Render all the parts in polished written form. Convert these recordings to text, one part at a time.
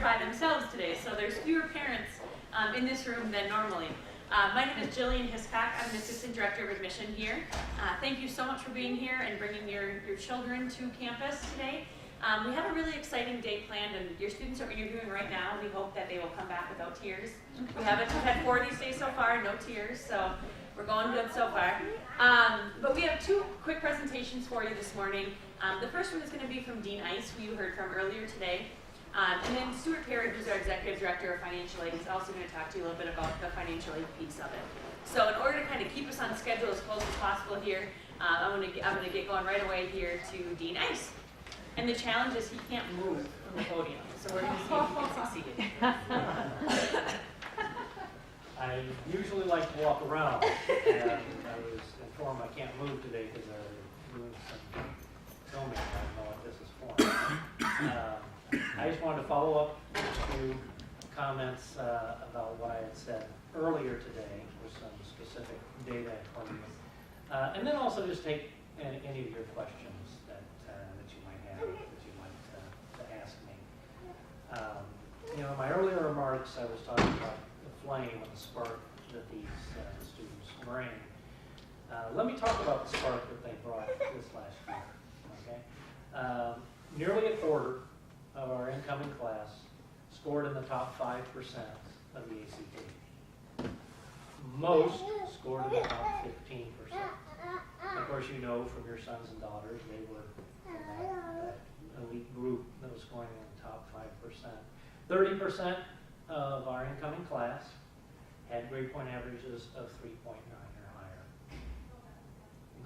by themselves today, so there's fewer parents in this room than normally. My name is Jillian Hiscock. I'm the Assistant Director of Admission here. Thank you so much for being here and bringing your children to campus today. We have a really exciting day planned, and your students are interviewing right now. We hope that they will come back without tears. We've had 4 these days so far, no tears, so we're going good so far. But we have 2 quick presentations for you this morning. The first one is going to be from Dean Ice, who you heard from earlier today. And then Stuart Perry, who's our Executive Director of Financial Aid, is also going to talk to you a little bit about the financial aid piece of it. So in order to kind of keep us on schedule as close as possible here, I'm going to get going right away here to Dean Ice. And the challenge is he can't move from the podium, so we're going to see if he can succeed. I usually like to walk around, and I was informed I can't move today because they're doing some filming. I don't know what this is for. I just wanted to follow up with a few comments about what I had said earlier today with some specific data from you. And then also just take any of your questions that you might have, that you might to ask me. In my earlier remarks, I was talking about the flame and the spark that these students bring. Let me talk about the spark that they brought this last year. Okay? Nearly a quarter of our incoming class scored in the top 5% of the ACT. Most scored in the top 15%. Of course, you know from your sons and daughters, they were that elite group that was scoring in the top 5%. 30% of our incoming class had grade point averages of 3.9 or higher.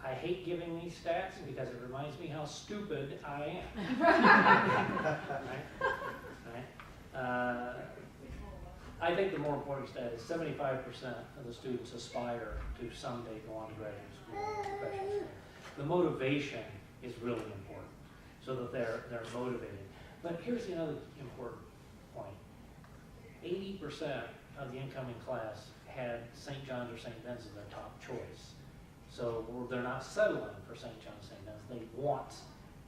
I hate giving these stats because it reminds me how stupid I am. Right? I think the more important stat is 75% of the students aspire to someday go on to graduate school or professional school. The motivation is really important, so that they're motivated. But here's the other important point. 80% of the incoming class had St. John's or St. Ben's as their top choice. So they're not settling for St. John's, St. Ben's. They want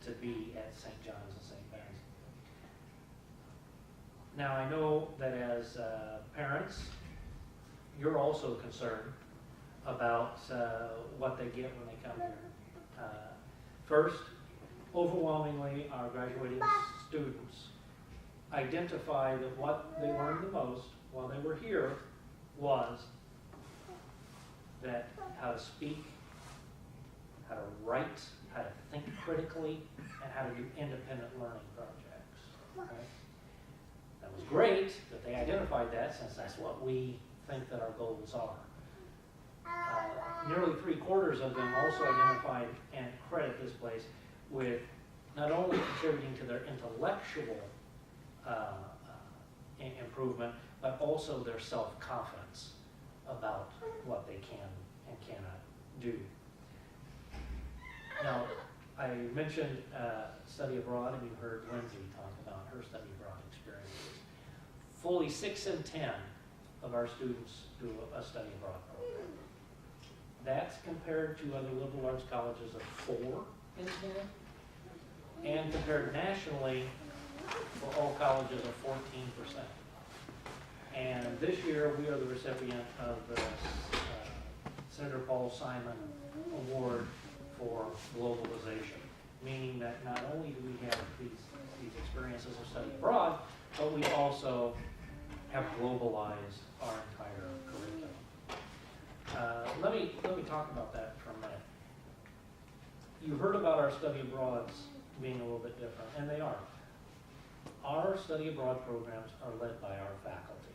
to be at St. John's and St. Ben's. Now, I know that as parents, you're also concerned about what they get when they come here. First, overwhelmingly, our graduating students identify that what they learned the most while they were here was that how to speak, how to write, how to think critically, and how to do independent learning projects. Okay? That was great that they identified that, since that's what we think that our goals are. Nearly 3/4 of them also identified and credit this place with not only contributing to their intellectual improvement, but also their self-confidence about what they can and cannot do. Now, I mentioned study abroad, and you heard Lindsay talk about her study abroad experiences. Fully 6 in 10 of our students do a study abroad program. That's compared to other liberal arts colleges of 4 in 10, and compared nationally for all colleges of 14%. And this year, we are the recipient of the Senator Paul Simon Award for Globalization, meaning that not only do we have these experiences of study abroad, but we also have globalized our entire curriculum. Let me talk about that for a minute. You heard about our study abroads being a little bit different, and they are. Our study abroad programs are led by our faculty.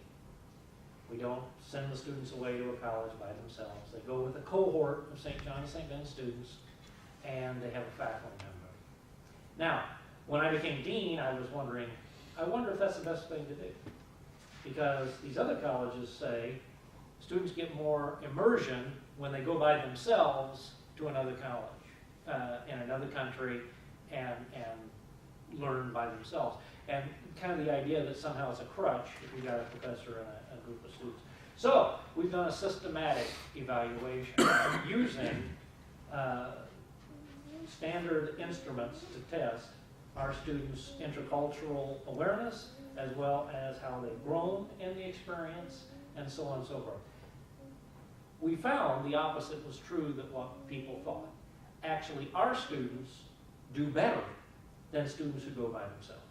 We don't send the students away to a college by themselves. They go with a cohort of St. John and St. Ben students, and they have a faculty member. Now, when I became dean, I was wondering, I wonder if that's the best thing to do. Because these other colleges say students get more immersion when they go by themselves to another college in another country and learn by themselves. And kind of the idea that somehow it's a crutch if you got a professor and a group of students. So we've done a systematic evaluation using standard instruments to test our students' intercultural awareness as well as how they've grown in the experience, and so on and so forth. We found the opposite was true than what people thought. Actually, our students do better than students who go by themselves.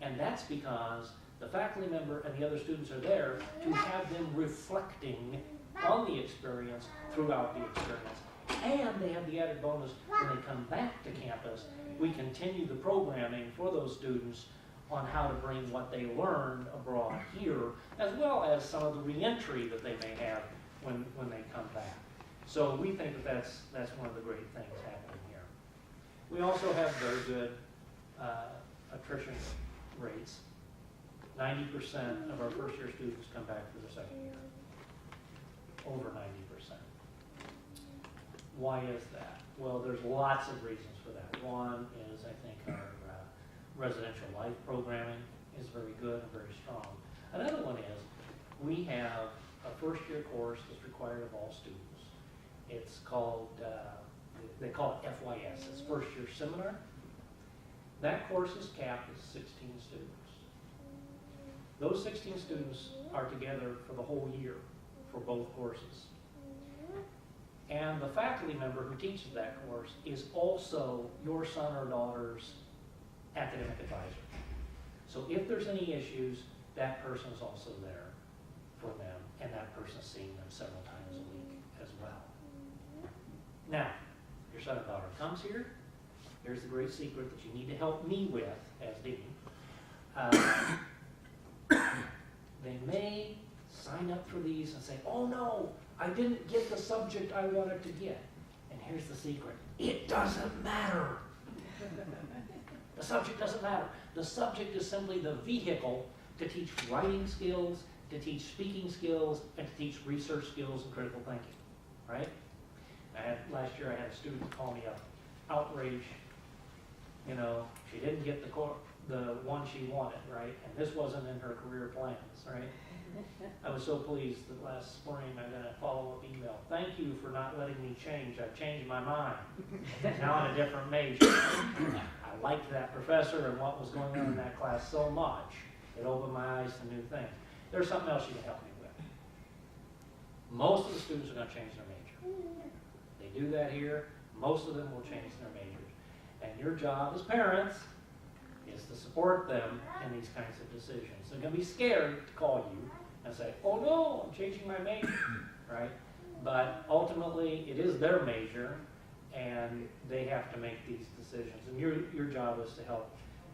And that's because the faculty member and the other students are there to have them reflecting on the experience throughout the experience. And they have the added bonus when they come back to campus, we continue the programming for those students on how to bring what they learned abroad here, as well as some of the reentry that they may have when they come back. So we think that that's one of the great things happening here. We also have very good attrition rates. 90% of our first year students come back for their second year. Over 90%. Why is that? Well, there's lots of reasons for that. One is, I think, our residential life programming is very good and very strong. Another one is we have a first year course that's required of all students. It's called, they call it FYS, it's first year seminar. That course is capped at 16 students. Those 16 students are together for the whole year for both courses. And the faculty member who teaches that course is also your son or daughter's academic advisor. So if there's any issues, that person is also there for them, and that person is seeing them several times a week as well. Now, your son or daughter comes here. Here's the great secret that you need to help me with as dean. They may sign up for these and say, oh no, I didn't get the subject I wanted to get. And here's the secret. It doesn't matter. The subject doesn't matter. The subject is simply the vehicle to teach writing skills, to teach speaking skills, and to teach research skills and critical thinking, right? Last year I had a student call me up, outraged. You know, she didn't get the one she wanted, right? And this wasn't in her career plans, right? I was so pleased that last spring I got a follow-up email. Thank you for not letting me change. I've changed my mind. Now in a different major. I liked that professor and what was going on in that class so much. It opened my eyes to new things. There's something else you can help me with. Most of the students are going to change their major. They do that here. Most of them will change their majors. And your job as parents is to support them in these kinds of decisions. They're going to be scared to call you and say, oh no, I'm changing my major, right? But ultimately, it is their major, and they have to make these decisions. And your job is to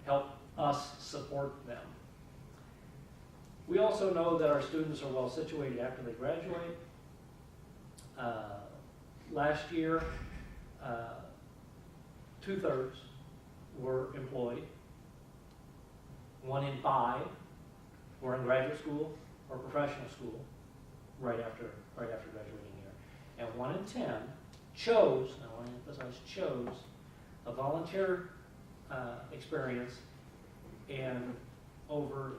help us support them. We also know that our students are well situated after they graduate. Last year, 2/3 were employed. 1 in 5 were in graduate school or professional school right after graduating here. And 1 in 10 chose, I want to emphasize chose, a volunteer experience in over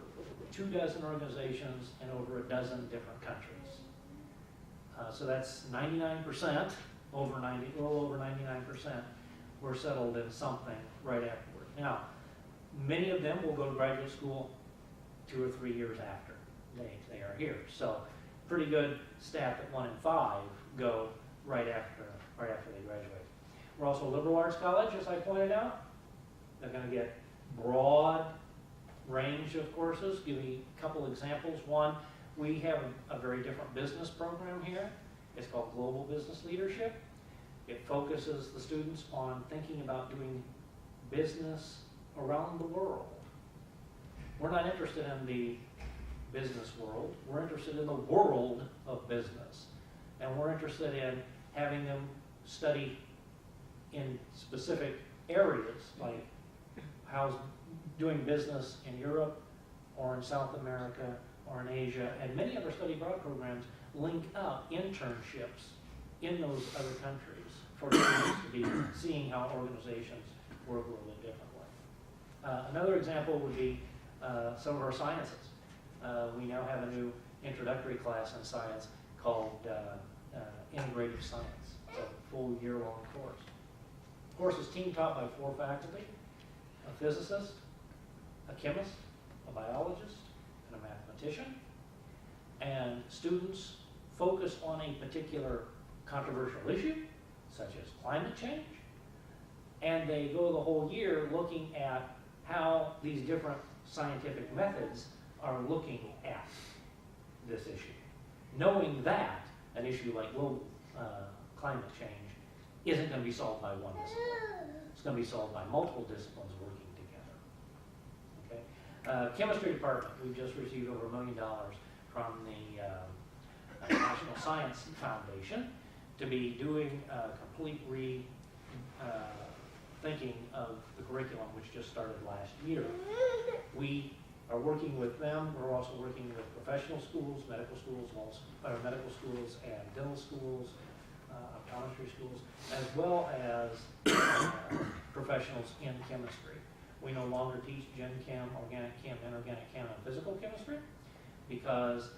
24 organizations in over a dozen different countries. So that's 99%, a little over 99% were settled in something right afterward. Now, many of them will go to graduate school 2 or 3 years after they are here. So pretty good stat that 1 in 5 go right after they graduate. We're also a liberal arts college, as I pointed out. They're going to get broad range of courses. Give you a couple examples. One, we have a very different business program here. It's called Global Business Leadership. It focuses the students on thinking about doing business around the world. We're not interested in the business world. We're interested in the world of business. And we're interested in having them study in specific areas, like how's doing business in Europe or in South America or in Asia. And many of our study abroad programs link up internships in those other countries for students to be seeing how organizations work a little bit differently. Another example would be some of our sciences. We now have a new introductory class in science called Integrative Science. It's a full year-long course. The course is team taught by 4 faculty, a physicist, a chemist, a a biologist, and a mathematician. And students focus on a particular controversial issue, such as climate change, and they go the whole year looking at how these different scientific methods are looking at this issue, knowing that an issue like global climate change isn't going to be solved by one discipline. It's going to be solved by multiple disciplines working together. Okay? Chemistry department, we've just received over $1 million from the National Science Foundation to be doing a complete thinking of the curriculum, which just started last year. We are working with them. We're also working with professional schools, medical schools, and dental schools, optometry schools, as well as professionals in chemistry. We no longer teach Gen Chem, Organic Chem, Inorganic Chem, and Physical Chemistry because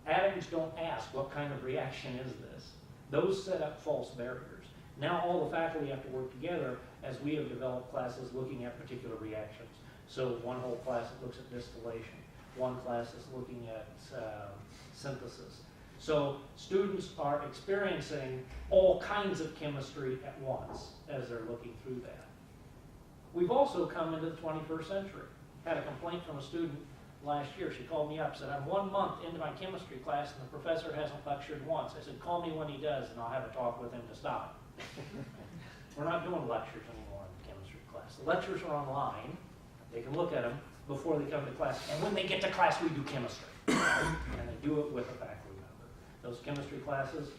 atoms don't ask what kind of reaction is this. Those set up false barriers. Now all the faculty have to work together as we have developed classes looking at particular reactions. So one whole class looks at distillation. One class is looking at synthesis. So students are experiencing all kinds of chemistry at once as they're looking through that. We've also come into the 21st century. Had a complaint from a student last year. She called me up and said, I'm 1 month into my chemistry class and the professor hasn't lectured once. I said, call me when he does and I'll have a talk with him to stop it. We're not doing lectures anymore in the chemistry class. The lectures are online. They can look at them before they come to class. And when they get to class, we do chemistry. And they do it with a faculty member. Those chemistry classes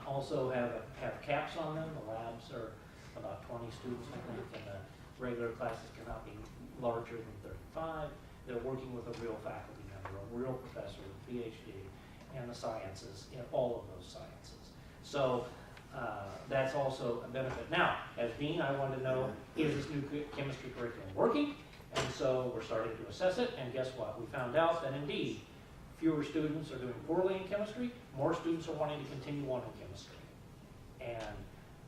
also have caps on them. The labs are about 20 students, I think, and the regular classes cannot be larger than 35. They're working with a real faculty member, a real professor with a PhD, and the sciences, in all of those sciences. So that's also a benefit. Now, as dean, I wanted to know, is this new chemistry curriculum working? And so we're starting to assess it, and guess what? We found out that indeed, fewer students are doing poorly in chemistry, more students are wanting to continue on in chemistry. And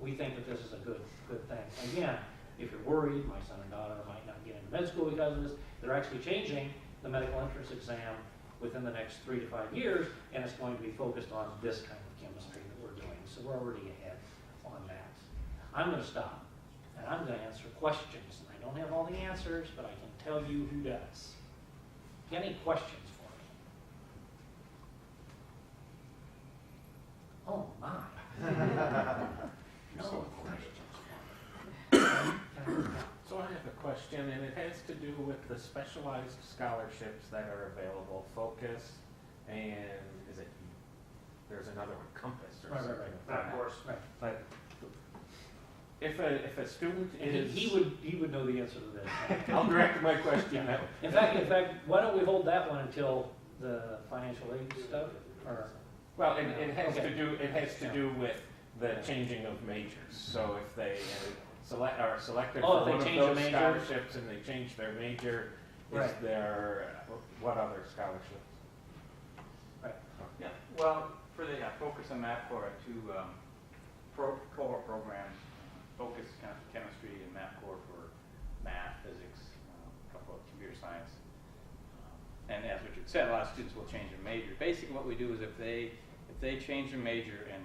we think that this is a good thing. Again, if you're worried, my son and daughter might not get into med school because of this, they're actually changing the medical entrance exam within the next 3 to 5 years, and it's going to be focused on this kind of chemistry that we're doing. So we're already ahead on that. I'm going to stop, and I'm going to answer questions. And I don't have all the answers, but I can tell you who does. Any questions for me? Oh, my. No questions for me. So I have a question, and it has to do with the specialized scholarships that are available, Focus, and there's another one, Compass or something. Right. Of course. Right. But if a student is... He would know the answer to this. I'll direct my question that way. In fact, why don't we hold that one until the financial aid stuff? Or Well, it has to do with the changing of majors. So if they are selected for one of those scholarships and they change their major, is there what other scholarships? Right. Yeah. Well, for the Focus and Math Core are two cohort programs. Focus kind of chemistry and Math Core for math, physics, a couple of computer science. And as Richard said, a lot of students will change their major. Basically, what we do is if they change their major and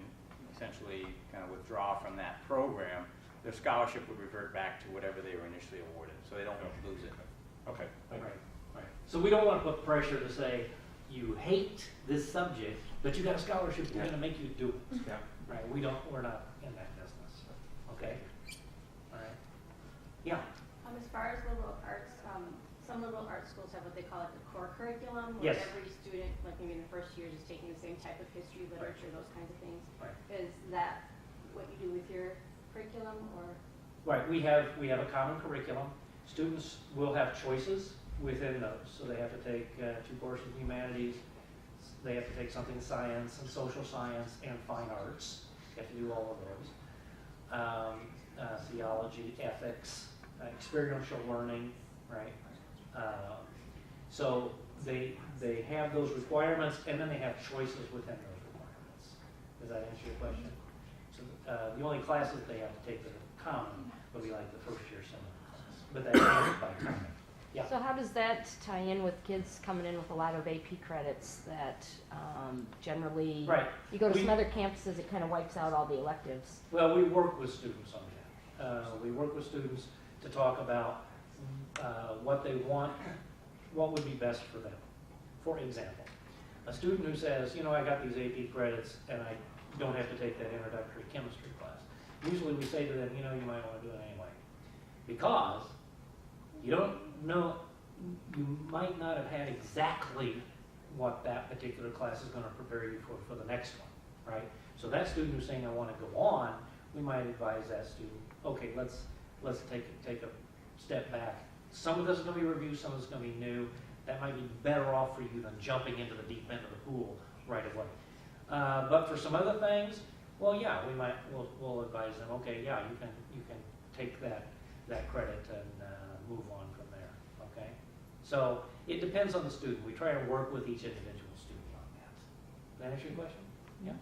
essentially kind of withdraw from that program, their scholarship would revert back to whatever they were initially awarded, so they don't lose it. Okay. Right. So we don't want to put pressure to say you hate this subject, but you got a scholarship. We're going to make you do it. Yeah. Right. We're not in that business. Okay. All right. Yeah. As far as liberal arts, some liberal arts schools have what they call the core curriculum, where Yes. every student, like maybe in the first year, is taking the same type of history, literature, those kinds of things. Right. Is that what you do with your curriculum, or? Right. We have a common curriculum. Students will have choices within those. So they have to take 2 courses in humanities. They have to take something in science and social science and fine arts. They have to do all of those. Theology, ethics, experiential learning, right? So they have those requirements, and then they have choices within those requirements. Does that answer your question? So the only classes they have to take that are common would be like the first year seminar class, but that is by timing. Yeah. So how does that tie in with kids coming in with a lot of AP credits that generally, Right. you go to We- some other campuses, it kind of wipes out all the electives? Well, we work with students on that. We work with students to talk about what they want, what would be best for them. For example, a student who says, you know, I got these AP credits and I don't have to take that introductory chemistry class. Usually we say to them, you know, you might want to do it anyway. Because you don't know, you might not have had exactly what that particular class is going to prepare you for the next one, right? So that student who's saying, I want to go on, we might advise that student, okay, let's take a step back. Some of this is going to be review, some of this is going to be new. That might be better off for you than jumping into the deep end of the pool right away. But for some other things, well, yeah, we'll advise them, okay, yeah, you can take that credit and move on from there, okay? So it depends on the student. We try to work with each individual student on that. Does that answer your question? Yeah.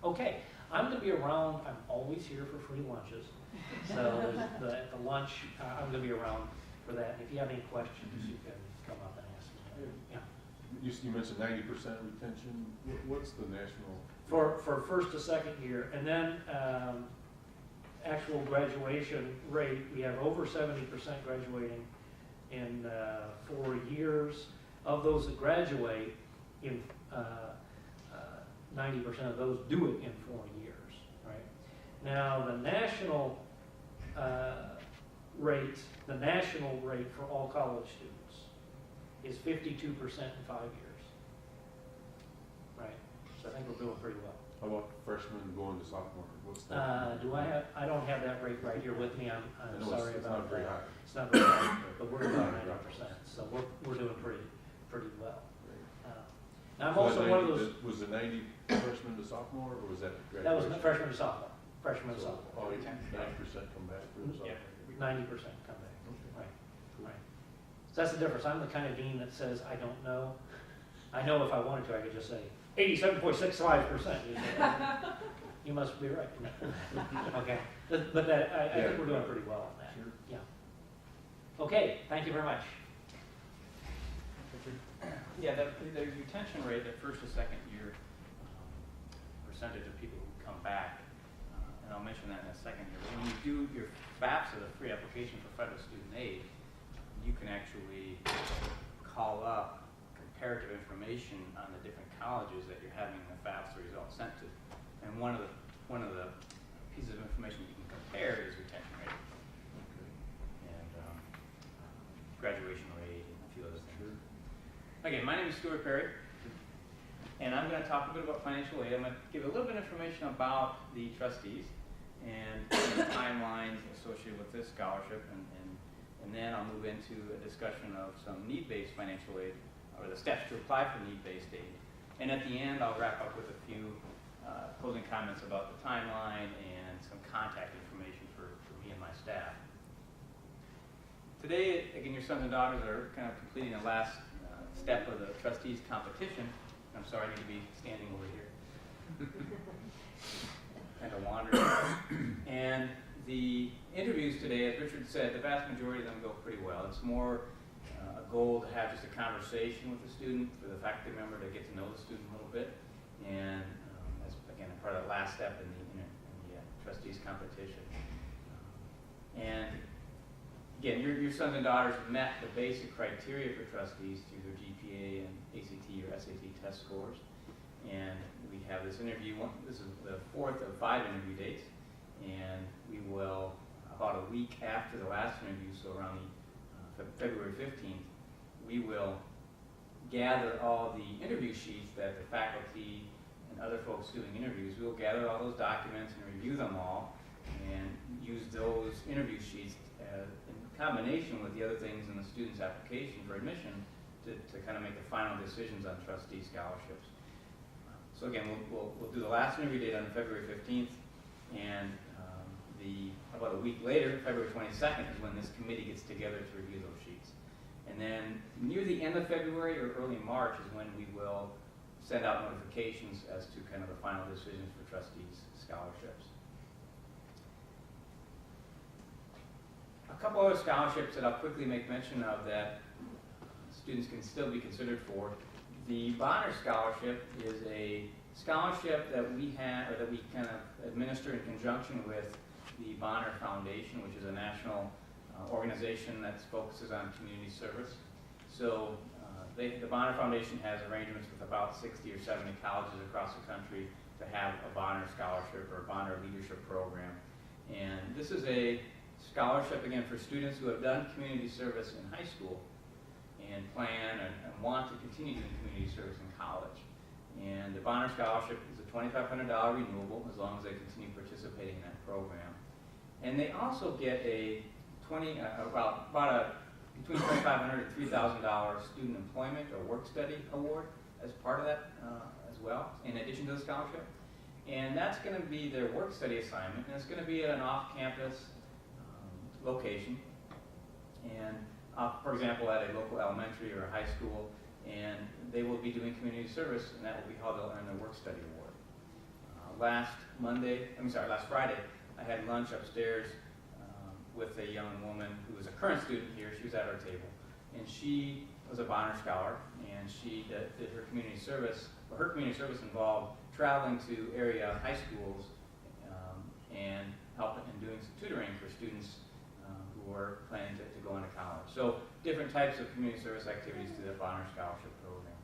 Okay, I'm going to be around. I'm always here for free lunches. So at the lunch, I'm going to be around for that. If you have any questions, you can come up and ask me. Yeah. You mentioned 90% retention. What's the national? For first to second year, and then actual graduation rate, we have over 70% graduating in 4 years. Of those that graduate, in 90% of those do it in 4 years, right? Now the national rate for all college students is 52% in 5 years, right? So I think we're doing pretty well. How about freshmen going to sophomore? What's that? I don't have that rate right here with me. I'm I know sorry it's about not very that. high. It's not very high, but we're about 90%, so we're doing pretty well. Now I'm So also that one of 90 those. Was the 90 freshman to sophomore, or was that That was graduation? freshman to sophomore. Freshman to So sophomore. all 90% come back for the sophomore? 90% come back. Right. Right. So that's the difference. I'm the kind of dean that says I don't know. I know if I wanted to, I could just say 87.65%. You must be right. Okay. But that I think we're doing pretty well on that. Sure. Yeah. Okay. Thank you very much. Yeah, the retention rate, the first to second year percentage of people who come back, and I'll mention that in a second here. When you do your FAFSA, the free application for federal student aid, you can actually call up comparative information on the different colleges that you're having the FAFSA results sent to. And one of the pieces of information you can compare is retention rate and graduation rate and a few other things. Again, my name is Stuart Perry, and I'm going to talk a bit about financial aid. I'm going to give a little bit of information about the trustees and the timelines associated with this scholarship, and then I'll move into a discussion of some need-based financial aid, or the steps to apply for need-based aid. And at the end, I'll wrap up with a few closing comments about the timeline and some contact information for me and my staff. Today, again, your sons and daughters are kind of completing the last step of the trustees competition. I'm sorry, I need to be standing over here. Kind of wander. And the interviews today, as Richard said, the vast majority of them go pretty well. It's more a goal to have just a conversation with the student, for the faculty member to get to know the student a little bit. And that's, again, part of the last step in the trustees competition. And again, your sons and daughters met the basic criteria for trustees through their GPA and ACT or SAT test scores. And we have this interview, this is the 4th of 5 interview dates, and we will, about a week after the last interview, so around the February 15th, we will gather all the interview sheets that the faculty and other folks doing interviews, we will gather all those documents and review them all, and use those interview sheets in combination with the other things in the student's application for admission to kind of make the final decisions on trustee scholarships. So again, we'll do the last interview date on February 15th, and about a week later, February 22nd, is when this committee gets together to review those sheets. And then near the end of February or early March is when we will send out notifications as to kind of the final decisions for trustees scholarships. A couple other scholarships that I'll quickly make mention of that students can still be considered for. The Bonner Scholarship is a scholarship that we have, or that we kind of administer in conjunction with the Bonner Foundation, which is a national organization that focuses on community service. So the Bonner Foundation has arrangements with about 60 or 70 colleges across the country to have a Bonner Scholarship or Bonner Leadership Program. And this is a scholarship, again, for students who have done community service in high school and plan and want to continue doing community service in college. And the Bonner Scholarship is a $2,500 renewable as long as they continue participating in that program. And they also get a between $2,500 and $3,000 student employment or work study award as part of that as well, in addition to the scholarship. And that's going to be their work study assignment, and it's going to be at an off-campus location. And for example, at a local elementary or a high school, and they will be doing community service, and that will be how they'll earn their work study award. Last Friday, I had lunch upstairs with a young woman who was a current student here. She was at our table, and she was a Bonner Scholar, and she did her community service. Well, her community service involved traveling to area high schools and helping and doing some tutoring for students who were planning to go into college. So different types of community service activities through the Bonner Scholarship Program.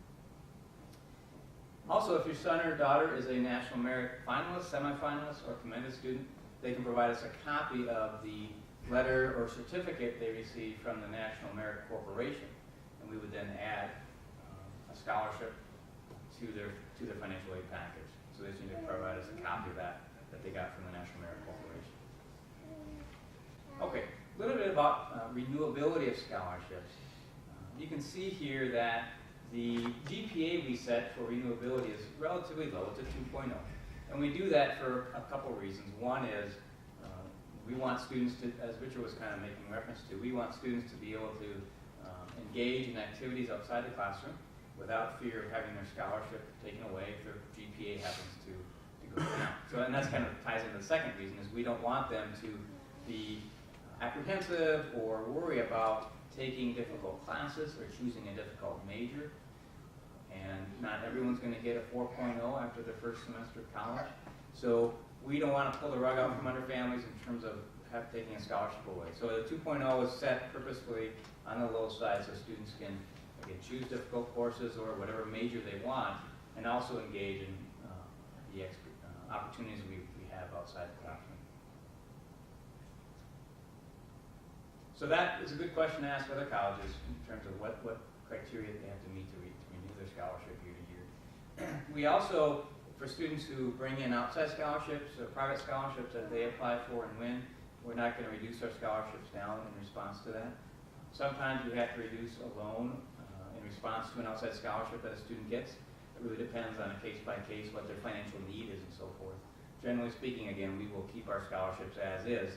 Also, if your son or daughter is a National Merit finalist, semifinalist, or commended student, they can provide us a copy of the letter or certificate they received from the National Merit Corporation, and we would then add a scholarship to their financial aid package. So they just need to provide us a copy of that they got from the National Merit Corporation. Okay, a little bit about renewability of scholarships. You can see here that the GPA we set for renewability is relatively low. It's a 2.0. And we do that for a couple of reasons. One is we want students to, as Richard was kind of making reference to, we want students to be able to engage in activities outside the classroom without fear of having their scholarship taken away if their GPA happens to go down. So, and that's kind of ties into the second reason, is we don't want them to be apprehensive or worry about taking difficult classes or choosing a difficult major. And not everyone's going to get a 4.0 after their first semester of college. So we don't want to pull the rug out from under families in terms of taking a scholarship away. So the 2.0 is set purposefully on the low side so students can, again, choose difficult courses or whatever major they want, and also engage in the opportunities we have outside the classroom. So that is a good question to ask other colleges in terms of what criteria they have to meet to renew their scholarship year to year. We also, for students who bring in outside scholarships or private scholarships that they apply for and win, we're not going to reduce our scholarships down in response to that. Sometimes we have to reduce a loan in response to an outside scholarship that a student gets. It really depends on a case-by-case what their financial need is and so forth. Generally speaking, again, we will keep our scholarships as is,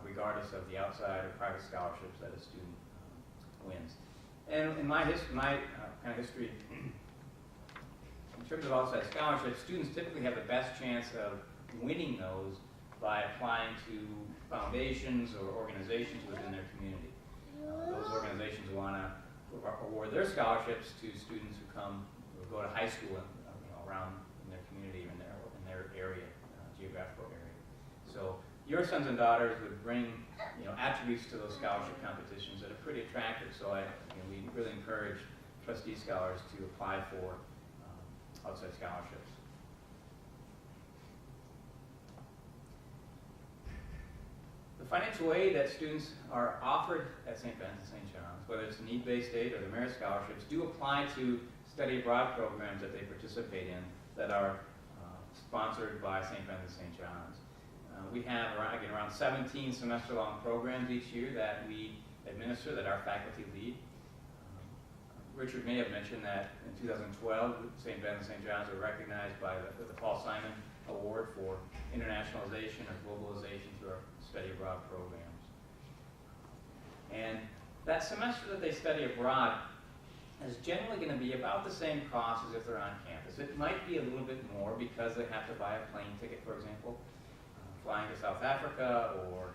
regardless of the outside or private scholarships that a student wins. And in my kind of history, in terms of outside scholarships, students typically have the best chance of winning those by applying to foundations or organizations within their community. Those organizations want to award their scholarships to students who go to high school around in their community or in their area, geographical area. So your sons and daughters would bring attributes to those scholarship competitions that are pretty attractive. So we really encourage trustee scholars to apply for outside scholarships. The financial aid that students are offered at St. Ben's and St. John's, whether it's need-based aid or the merit scholarships, do apply to study abroad programs that they participate in that are sponsored by St. Ben's and St. John's. We have around 17 semester-long programs each year that we administer, that our faculty lead. Richard may have mentioned that in 2012, St. Ben's and St. John's were recognized by the Paul Simon Award for internationalization or globalization through our study abroad programs. And that semester that they study abroad is generally going to be about the same cost as if they're on campus. It might be a little bit more because they have to buy a plane ticket, for example, flying to South Africa or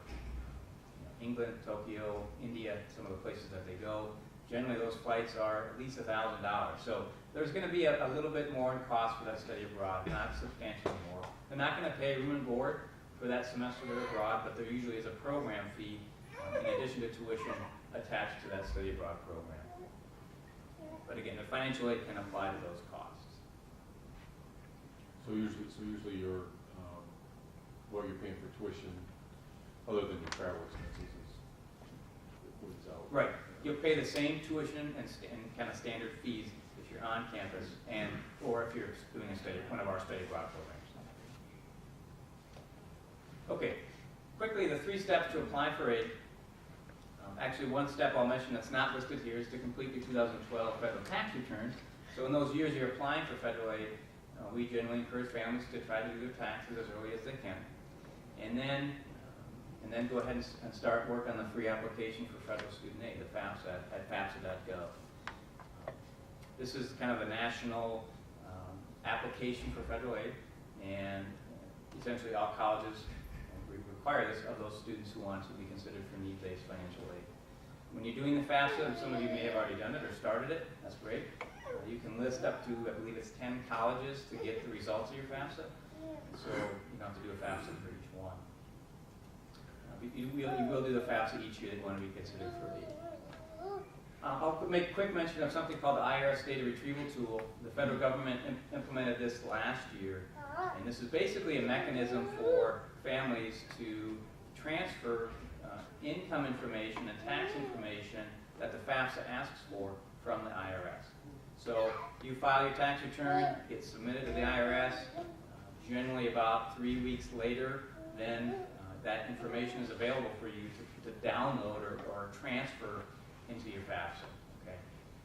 England, Tokyo, India, some of the places that they go. Generally, those flights are at least $1,000. So there's going to be a little bit more in cost for that study abroad, not substantially more. They're not going to pay room and board for that semester they're abroad, but there usually is a program fee in addition to tuition attached to that study abroad program. But again, the financial aid can apply to those costs. So usually your, what you're paying for tuition, other than your travel expenses, is out. Right. You'll pay the same tuition and kind of standard fees if you're on campus or if you're doing one of our study abroad programs. Okay. Quickly, the 3 steps to apply for aid. Actually, one step I'll mention that's not listed here is to complete your 2012 federal tax returns. So in those years you're applying for federal aid, we generally encourage families to try to do their taxes as early as they can. And then go ahead and start work on the free application for federal student aid, the FAFSA, at FAFSA.gov. This is kind of a national application for federal aid, and essentially all colleges require this of those students who want to be considered for need-based financial aid. When you're doing the FAFSA, and some of you may have already done it or started it, that's great. You can list up to, I believe it's 10 colleges to get the results of your FAFSA. So you don't have to do a FAFSA for each one. You will do the FAFSA each year that you want to be considered for aid. I'll make a quick mention of something called the IRS data retrieval tool. The federal government implemented this last year, and this is basically a mechanism for families to transfer income information and tax information that the FAFSA asks for from the IRS. So you file your tax return, it gets submitted to the IRS. Generally about 3 weeks later, then that information is available for you to download or transfer into your FAFSA. Okay.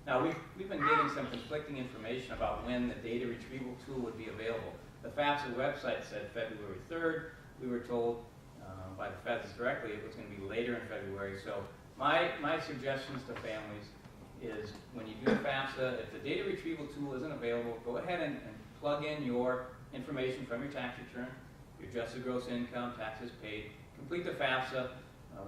Now we've been getting some conflicting information about when the data retrieval tool would be available. The FAFSA website said February 3rd. We were told by the feds directly it was going to be later in February. So my suggestions to families is when you do the FAFSA, if the data retrieval tool isn't available, go ahead and plug in your information from your tax return, your adjusted gross income, taxes paid, complete the FAFSA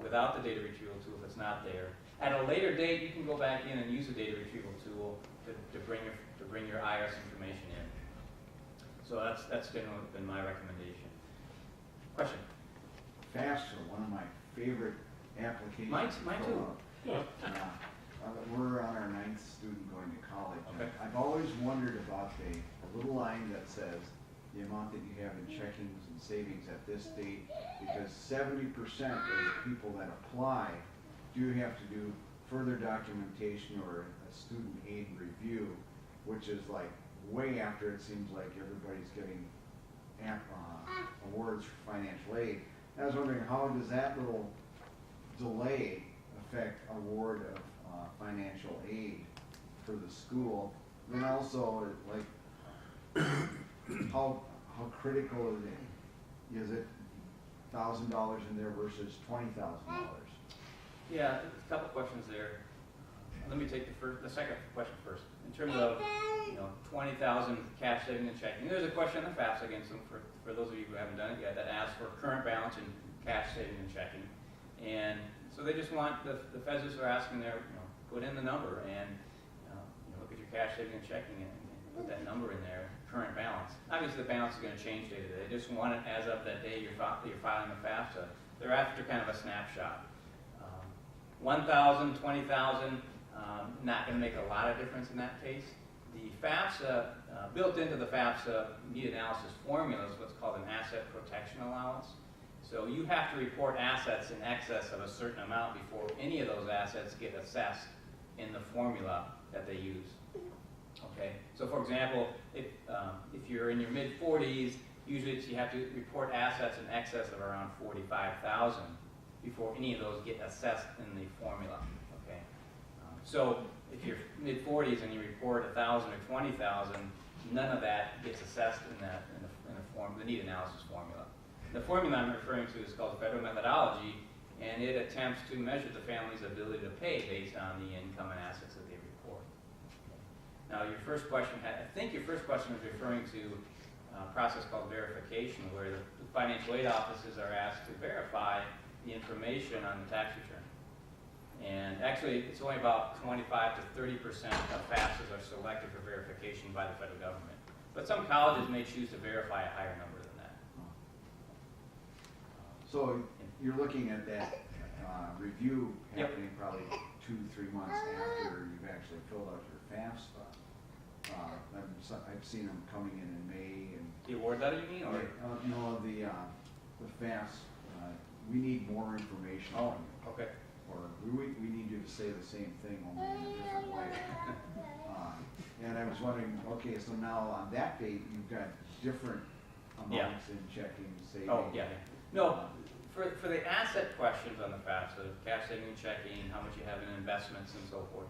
without the data retrieval tool if it's not there. At a later date, you can go back in and use the data retrieval tool to bring your IRS information in. So that's generally been my recommendation. Question? FAFSA, one of my favorite applications. Mine too. We're on our 9th student going to college. Okay. I've always wondered about the little line that says the amount that you have in checkings and savings at this date, because 70% of the people that apply do have to do further documentation or a student aid review, which is like way after it seems like everybody's getting awards for financial aid. I was wondering, how does that little delay affect award of financial aid for the school? And also, like, how critical is it $1,000 in there versus $20,000? Yeah, a couple questions there. Let me take the second question first. In terms of 20,000 cash saving and checking, there's a question on the FAFSA again. So for those of you who haven't done it yet, that asks for current balance and cash saving and checking. And so they just want the feds are asking there, put in the number and look at your cash saving and checking and put that number in there, current balance. Obviously the balance is going to change day to day. They just want it as of that day you're filing the FAFSA. They're after kind of a snapshot. 1,000, 20,000, not going to make a lot of difference in that case. The FAFSA, built into the FAFSA need analysis formula is what's called an asset protection allowance. So you have to report assets in excess of a certain amount before any of those assets get assessed in the formula that they use. Okay. So for example, if you're in your mid-40s, usually you have to report assets in excess of around 45,000 before any of those get assessed in the formula. Okay. So if you're mid-40s and you report 1,000 or 20,000, none of that gets assessed in the need analysis formula. The formula I'm referring to is called federal methodology, and it attempts to measure the family's ability to pay based on the income and assets that they report. Now, your first question, I think your first question was referring to a process called verification, where the financial aid offices are asked to verify the information on the tax return. And actually, it's only about 25 to 30% of FAFSAs are selected for verification by the federal government. But some colleges may choose to verify a higher number than that. So you're looking at that review Yep. happening probably 2-3 months after you've actually filled out your FAFSA. I've seen them coming in May and. The award letter, you mean, or? No, the FAFSA, we need more information Oh, on you. okay. Or we need you to say the same thing only in a different way. And I was wondering, okay, so now on that date, you've got different amounts in checking, savings. Oh, yeah. No, for the asset questions on the FAFSA, cash saving and checking, how much you have in investments and so forth,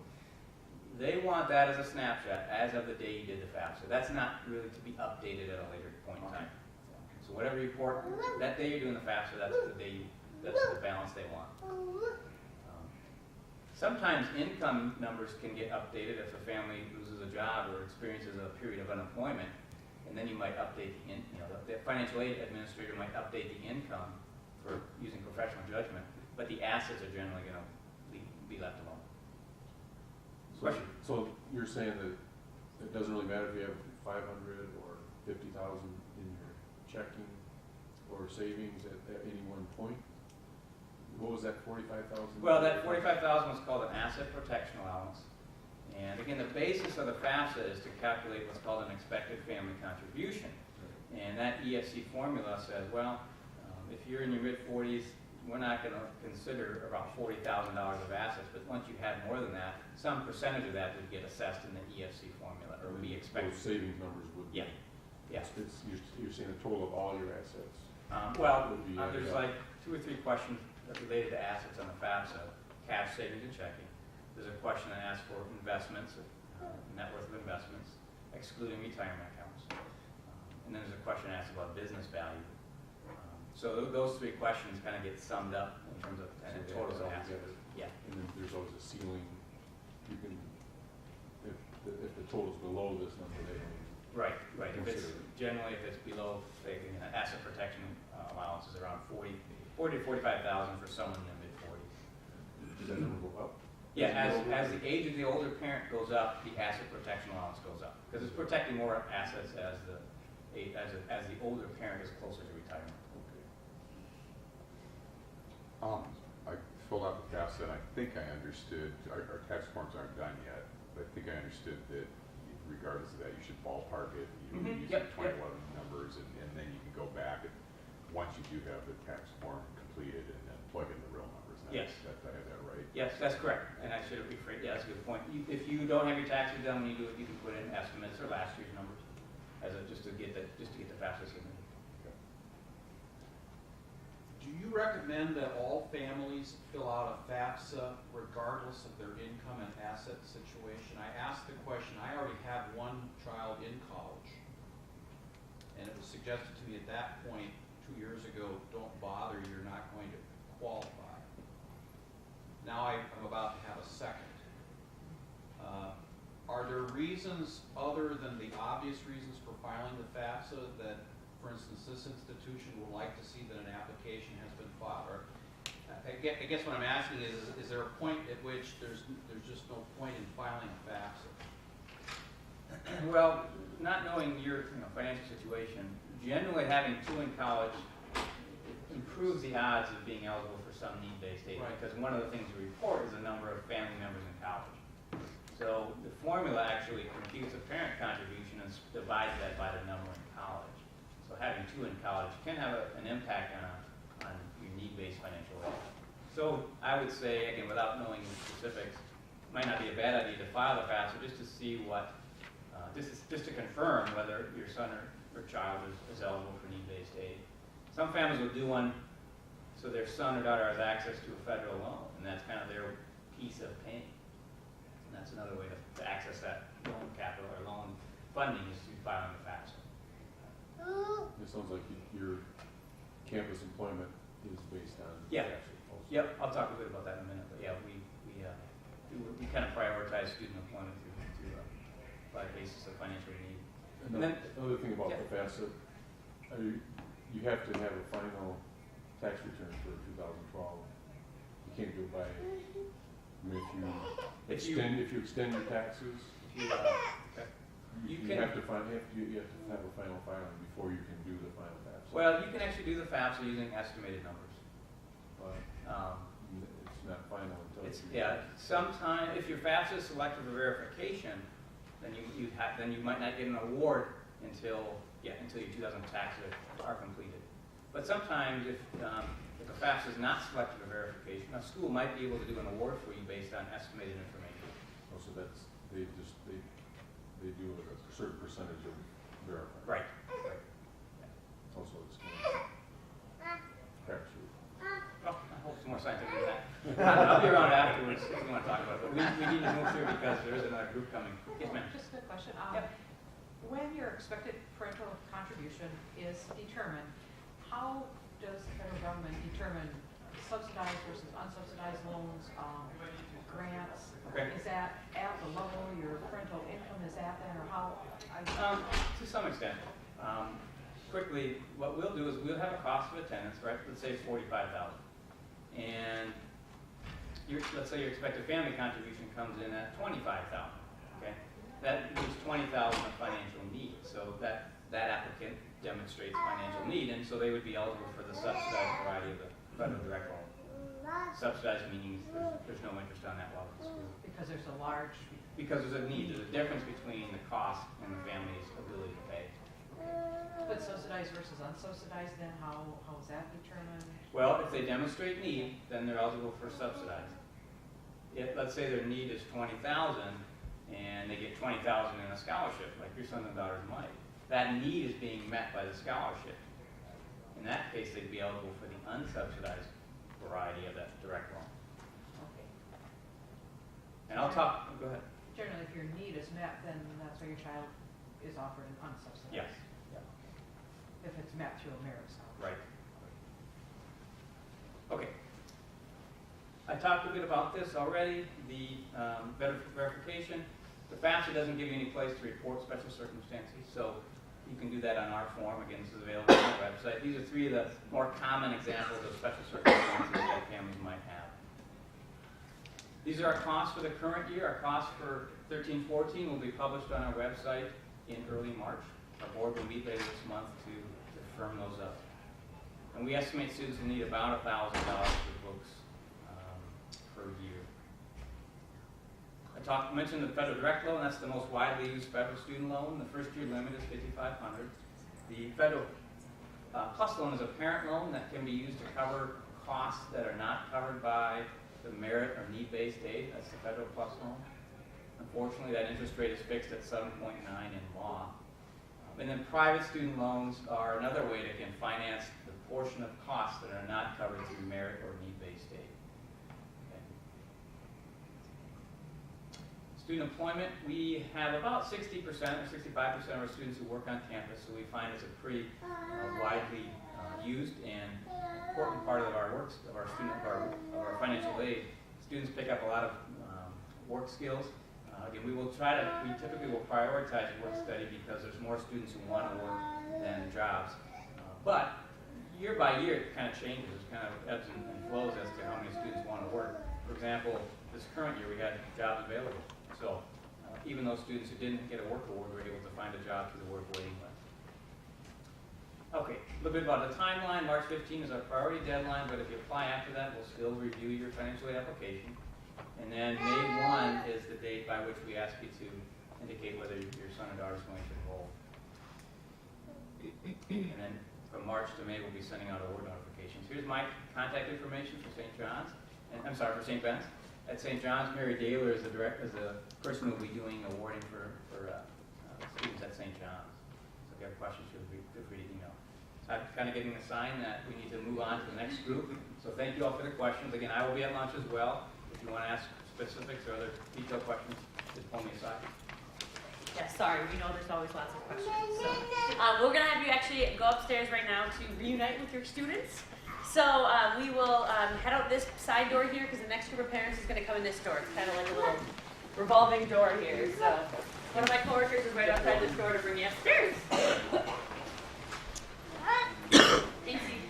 they want that as a snapshot as of the day you did the FAFSA. That's not really to be updated at a later point in time. So whatever you report, that day you're doing the FAFSA, that's the day that's the balance they want. Sometimes income numbers can get updated if a family loses a job or experiences a period of unemployment, and then you might update the financial aid administrator might update the income for using professional judgment, but the assets are generally going to be left alone. Question? So you're saying that it doesn't really matter if you have 500 or 50,000 in your checking or savings at any one point? What was that, 45,000? Well, that 45,000 was called an asset protection allowance. And again, the basis of the FAFSA is to calculate what's called an expected family contribution. And that EFC formula says, well, if you're in your mid-40s, we're not going to consider about $40,000 of assets, but once you have more than that, some percentage of that would get assessed in the EFC formula, or would be expected. Those savings numbers would be. Yeah. Yeah. You're saying the total of all your assets. There's like 2 or 3 questions related to assets on the FAFSA, cash savings and checking. There's a question that asks for investments, net worth of investments, excluding retirement accounts. And then there's a question that asks about business value. So those 3 questions kind of get summed up in terms of and the totals of assets. Yeah. And then there's always a ceiling. You can, if the total's below this number, they don't. Right. If it's generally if it's below, say, asset protection allowance is around 40 to 45,000 for someone in their mid-40s. Does that number go up? Yeah, as the age of the older parent goes up, the asset protection allowance goes up because it's protecting more assets as the older parent is closer to retirement. Okay. I filled out the FAFSA and I think I understood, our tax forms aren't done yet, but I think I understood that regardless of that, you should ballpark it, use the 2011 numbers, and then you can go back and once you do have the tax form completed and then plug in the real numbers. Yes. I have that right? Yes, that's correct. And I should have rephrased. Yeah, that's a good point. If you don't have your taxes done when you do it, you can put in estimates or last year's numbers just to get the FAFSA submitted. Do you recommend that all families fill out a FAFSA regardless of their income and asset situation? I asked the question, I already have one child in college, and it was suggested to me at that point 2 years ago, don't bother, you're not going to qualify. Now I'm about to have a second. Are there reasons other than the obvious reasons for filing the FAFSA that, for instance, this institution would like to see that an application has been filed? Or I guess what I'm asking is there a point at which there's just no point in filing a FAFSA? Well, not knowing your financial situation, generally having 2 in college improves the odds of being eligible for some need-based aid. Right. Because one of the things we report is the number of family members in college. So the formula actually computes a parent contribution and divides that by the number in college. So having 2 in college can have an impact on your need-based financial aid. So I would say, again, without knowing the specifics, it might not be a bad idea to file a FAFSA just to see what, just to confirm whether your son or child is eligible for need-based aid. Some families will do one so their son or daughter has access to a federal loan, and that's kind of their piece of paying. And that's another way to access that loan capital or loan funding is through filing the FAFSA. It sounds like your campus employment is based on. Yeah. also. Yep, I'll talk a bit about that in a minute, but yeah, we kind of prioritize student employment by the basis of financial need. Another thing about the FAFSA, you have to have a final tax return for 2012. You can't do it by, I mean, if you extend your taxes, You you can- have to have a final filing before you can do the final tax. Well, you can actually do the FAFSA using estimated numbers. But it's not final until It's, you. yeah, sometime, if your FAFSA is selected for verification, then you might not get an award until your 2000 taxes are completed. But sometimes if a FAFSA is not selected for verification, a school might be able to do an award for you based on estimated information. Oh, so that's, they do a certain percentage of verifying. Right. Also, it's kind of tax rate. Well, I hope it's more scientific than that. I'll be around afterwards if you want to talk about it. But we need to move through because there is another group coming. Yes, ma'am. Just a quick question. Yep. When your expected parental contribution is determined, how does the federal government determine subsidized versus unsubsidized loans, grants? Okay. Is that at the level your parental income is at then, or how? To some extent. Quickly, what we'll do is we'll have a cost of attendance, right? Let's say it's $45,000. And let's say your expected family contribution comes in at $25,000. Okay? That leaves $20,000 of financial need. So that applicant demonstrates financial need, and so they would be eligible for the subsidized variety of the federal direct loan. Subsidized meaning there's no interest on that while it's school. Because there's a large. Because there's a need, there's a difference between the cost and the family's ability to pay. But subsidized versus unsubsidized, then how is that determined? Well, if they demonstrate need, then they're eligible for subsidized. If, let's say their need is $20,000 and they get $20,000 in a scholarship, like your son and daughters might, that need is being met by the scholarship. In that case, they'd be eligible for the unsubsidized variety of that direct loan. Okay. And I'll talk, go ahead. Generally, if your need is met, then that's why your child is offered an unsubsidized. Yes. If it's met through a merit scholarship. Right. Okay. I talked a bit about this already, the verification. The FAFSA doesn't give you any place to report special circumstances, so you can do that on our form. Again, this is available on our website. These are three of the more common examples of special circumstances that families might have. These are our costs for the current year. Our costs for 13-14 will be published on our website in early March. Our board will meet later this month to firm those up. And we estimate students will need about $1,000 for books per year. I mentioned the federal direct loan. That's the most widely used federal student loan. The first year limit is $5,500. The federal plus loan is a parent loan that can be used to cover costs that are not covered by the merit or need-based aid. That's the federal plus loan. Unfortunately, that interest rate is fixed at 7.9 in law. And then private student loans are another way that can finance the portion of costs that are not covered through merit or need-based aid. Okay. Student employment, we have about 60% or 65% of our students who work on campus, so we find it's a pretty widely used and important part of our our financial aid. Students pick up a lot of work skills. Again, we typically will prioritize work study because there's more students who want to work than jobs. But year by year, it kind of changes, it kind of ebbs and flows as to how many students want to work. For example, this current year we had jobs available. So even those students who didn't get a work award were able to find a job through the work waiting list. Okay, a little bit about the timeline. March 15 is our priority deadline, but if you apply after that, we'll still review your financial aid application. And then May 1 is the date by which we ask you to indicate whether your son or daughter is going to enroll. And then from March to May, we'll be sending out award notifications. Here's my contact information for St. John's, and I'm sorry, for St. Ben's. At St. John's, Mary Daler is the person who will be doing awarding for students at St. John's. So if you have questions, feel free to email. So I'm kind of getting the sign that we need to move on to the next group. So thank you all for the questions. Again, I will be at lunch as well. If you want to ask specifics or other detailed questions, just pull me aside. Yeah, sorry, we know there's always lots of questions. So, we're going to have you actually go upstairs right now to reunite with your students. So we will head out this side door here because the next group of parents is going to come in this door. It's kind of like a little revolving door here. So one of my coworkers is right outside this door to bring you upstairs. Thanks, Steve.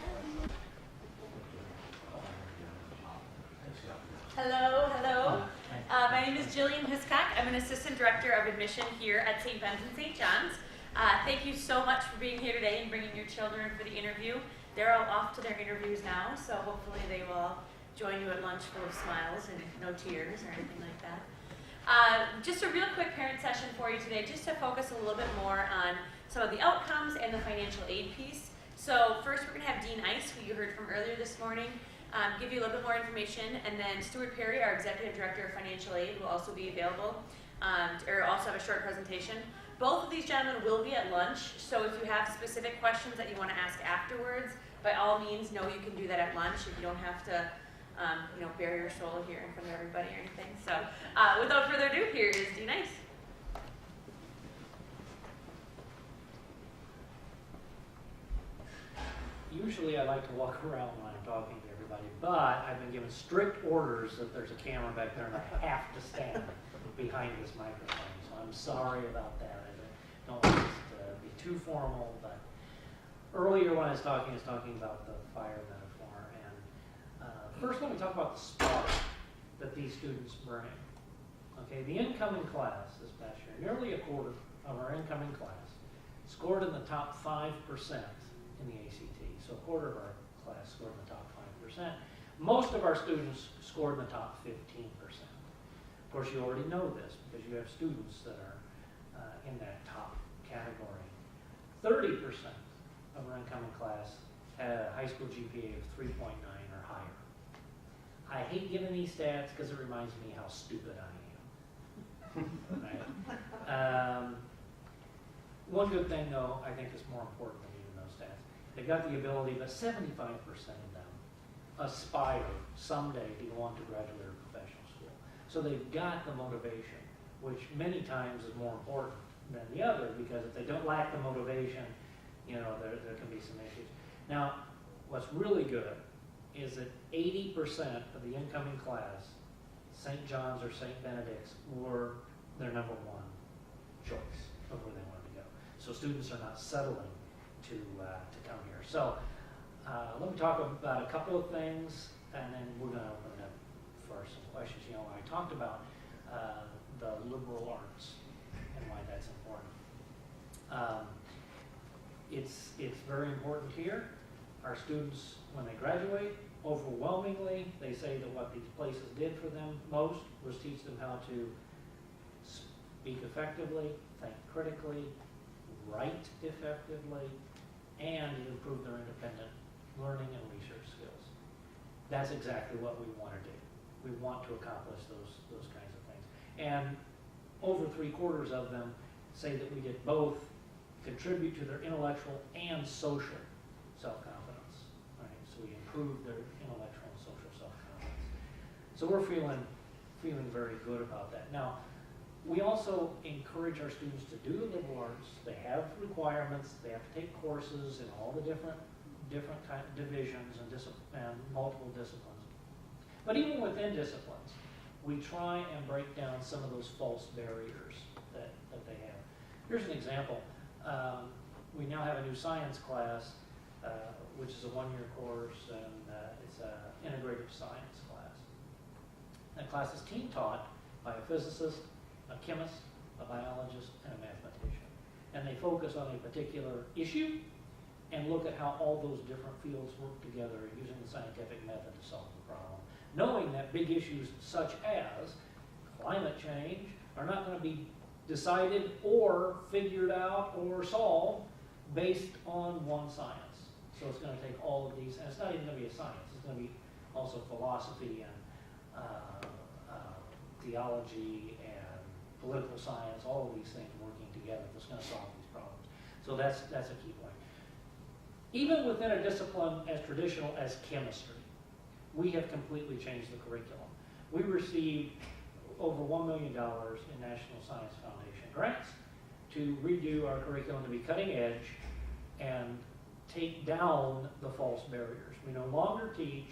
Hello, hello. My name is Jillian Hiscock. I'm an Assistant Director of Admission here at St. Vincent St. John's. Thank you so much for being here today and bringing your children for the interview. They're all off to their interviews now, so hopefully they will join you at lunch full of smiles and no tears or anything like that. Just a real quick parent session for you today, just to focus a little bit more on some of the outcomes and the financial aid piece. So first we're going to have Dean Ice, who you heard from earlier this morning, give you a little bit more information, and then Stuart Perry, our Executive Director of Financial Aid, will also be available, or also have a short presentation. Both of these gentlemen will be at lunch, so if you have specific questions that you want to ask afterwards, by all means, know you can do that at lunch if you don't have to bare your soul here in front of everybody or anything. So without further ado, here is Dean Ice. Usually I like to walk around when I'm talking to everybody, but I've been given strict orders that there's a camera back there and I have to stand behind this microphone. So I'm sorry about that. I don't want this to be too formal, but earlier when I was talking about the fire metaphor. And first let me talk about the spark that these students bring. Okay, the incoming class this past year, nearly a quarter of our incoming class scored in the top 5% in the ACT. So a quarter of our class scored in the top 5%. Most of our students scored in the top 15%. Of course, you already know this because you have students that are in that top category. 30% of our incoming class had a high school GPA of 3.9 or higher. I hate giving these stats because it reminds me how stupid I am. Right? One good thing, though, I think is more important than even those stats. They've got the ability, but 75% of them aspire someday to go on to graduate or professional school. So they've got the motivation, which many times is more important than the other, because if they don't lack the motivation, there can be some issues. Now, what's really good is that 80% of the incoming class, St. John's or St. Benedict's, were their number one choice of where they wanted to go. So students are not settling to come here. So let me talk about a couple of things, and then we're going to open it up for some questions. I talked about the liberal arts and why that's important. It's very important here. Our students, when they graduate, overwhelmingly, they say that what these places did for them most was teach them how to speak effectively, think critically, write effectively, and improve their independent learning and research skills. That's exactly what we want to do. We want to accomplish those kinds of things. And over 3/4 of them say that we did both contribute to their intellectual and social self-confidence. Right? So we improved their intellectual and social self-confidence. So we're feeling very good about that. Now, we also encourage our students to do the liberal arts. They have requirements. They have to take courses in all the different kind of divisions and multiple disciplines. But even within disciplines, we try and break down some of those false barriers that they have. Here's an example. We now have a new science class, which is a one-year course, and it's an integrative science class. That class is team taught by a physicist, a chemist, a biologist, and a mathematician. And they focus on a particular issue and look at how all those different fields work together using the scientific method to solve the problem. Knowing that big issues such as climate change are not going to be decided or figured out or solved based on one science. So it's going to take all of these, and it's not even going to be a science, it's going to be also philosophy and theology and political science, all of these things working together that's going to solve these problems. So that's a key point. Even within a discipline as traditional as chemistry, we have completely changed the curriculum. We received over $1 million in National Science Foundation grants to redo our curriculum to be cutting edge and take down the false barriers. We no longer teach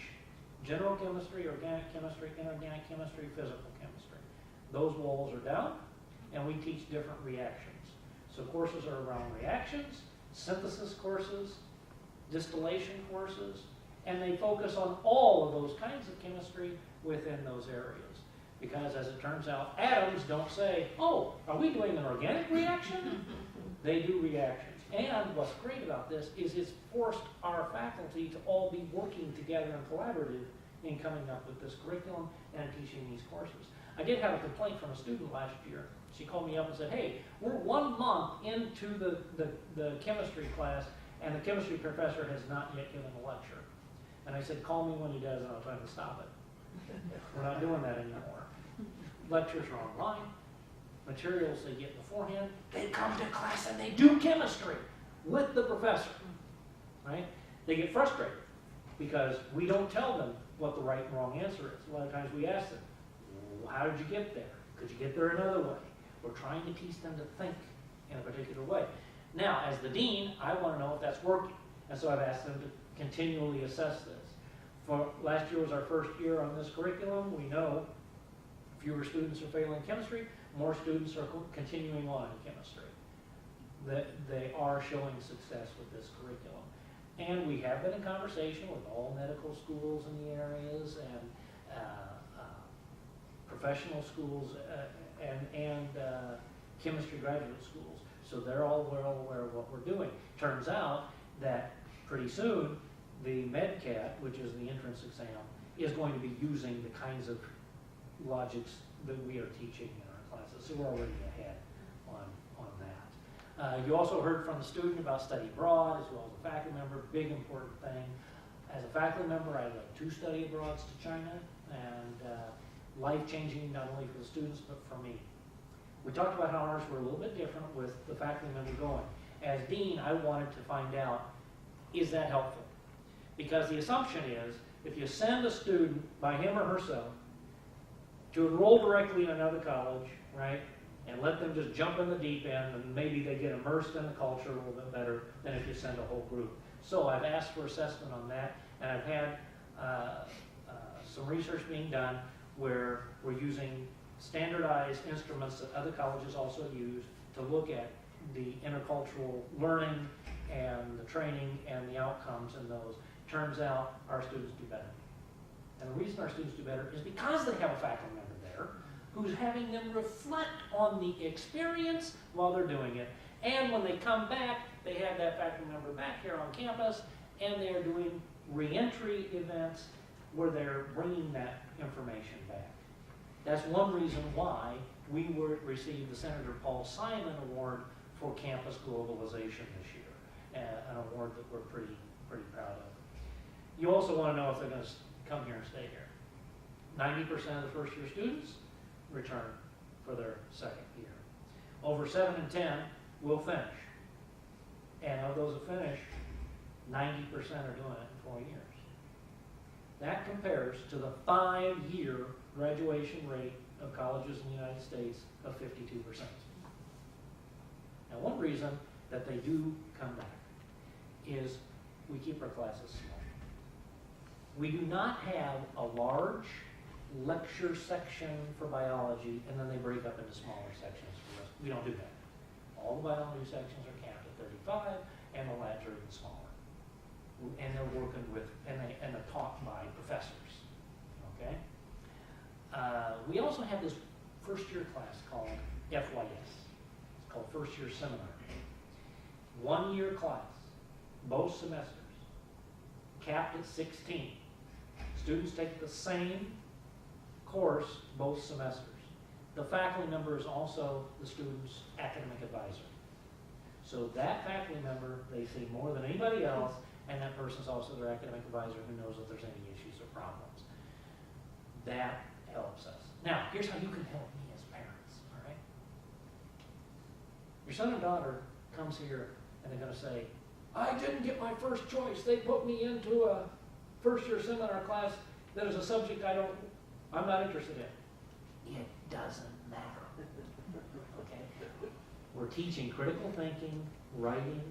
general chemistry, organic chemistry, inorganic chemistry, physical chemistry. Those walls are down, and we teach different reactions. So courses are around reactions, synthesis courses, distillation courses, and they focus on all of those kinds of chemistry within those areas. Because as it turns out, atoms don't say, oh, are we doing an organic reaction? They do reactions. And what's great about this is it's forced our faculty to all be working together and collaborative in coming up with this curriculum and teaching these courses. I did have a complaint from a student last year. She called me up and said, hey, we're 1 month into the chemistry class and the chemistry professor has not yet given a lecture. And I said, call me when he does and I'll try to stop it. We're not doing that anymore. Lectures are online. Materials they get beforehand. They come to class and they do chemistry with the professor, right? They get frustrated because we don't tell them what the right and wrong answer is. A lot of times we ask them, well, how did you get there? Could you get there another way? We're trying to teach them to think in a particular way. Now, as the dean, I want to know if that's working. And so I've asked them to continually assess this. For last year was our first year on this curriculum. We know fewer students are failing chemistry, more students are continuing on in chemistry. That they are showing success with this curriculum. And we have been in conversation with all medical schools in the areas and professional schools and chemistry graduate schools. So they're all well aware of what we're doing. Turns out that pretty soon the MedCat, which is the entrance exam, is going to be using the kinds of logics that we are teaching in our classes. So we're already ahead on that. You also heard from the student about study abroad as well as a faculty member, big important thing. As a faculty member, I led 2 study abroads to China, and life-changing not only for the students but for me. We talked about how ours were a little bit different with the faculty member going. As dean, I wanted to find out, is that helpful? Because the assumption is, if you send a student by him or herself to enroll directly in another college, right, and let them just jump in the deep end and maybe they get immersed in the culture a little bit better than if you send a whole group. So I've asked for assessment on that, and I've had some research being done where we're using standardized instruments that other colleges also use to look at the intercultural learning and the training and the outcomes in those. Turns out our students do better. And the reason our students do better is because they have a faculty member there who's having them reflect on the experience while they're doing it. And when they come back, they have that faculty member back here on campus, and they're doing reentry events where they're bringing that information back. That's one reason why we received the Senator Paul Simon Award for Campus Globalization this year, an award that we're pretty proud of. You also want to know if they're going to come here and stay here. 90% of the first-year students return for their second year. Over 7 in 10 will finish. And of those that finish, 90% are doing it in 4 years. That compares to the 5-year graduation rate of colleges in the United States of 52%. Now, one reason that they do come back is we keep our classes small. We do not have a large lecture section for biology and then they break up into smaller sections for the rest. We don't do that. All the biology sections are capped at 35 and the labs are even smaller. And they're working with, and they're taught by professors, okay? We also have this first-year class called FYS. It's called First Year Seminar. 1-year class, both semesters, capped at 16. Students take the same course both semesters. The faculty member is also the student's academic advisor. So that faculty member, they see more than anybody else, and that person's also their academic advisor who knows if there's any issues or problems. That helps us. Now, here's how you can help me as parents, all right? Your son or daughter comes here and they're going to say, I didn't get my first choice. They put me into a first-year seminar class that is a subject I'm not interested in. It doesn't matter, okay? We're teaching critical thinking, writing,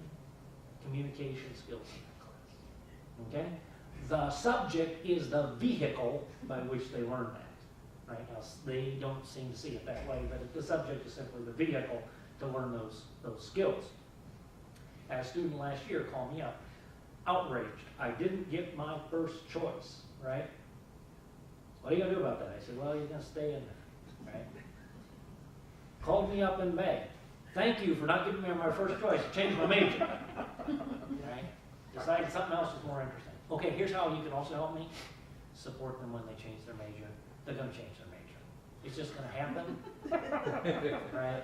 communication skills in that class, okay? The subject is the vehicle by which they learn that, right? Now, they don't seem to see it that way, but the subject is simply the vehicle to learn those skills. A student last year called me up, outraged. I didn't get my first choice, right? what are you gonna do about that? I said, well, you're gonna stay in there, right? Called me up in May. Thank you for not giving me my first choice, change my major. Right? Decided something else was more interesting. Okay, here's how you can also help me. Support them when they change their major. They're gonna change their major. It's just gonna happen, right?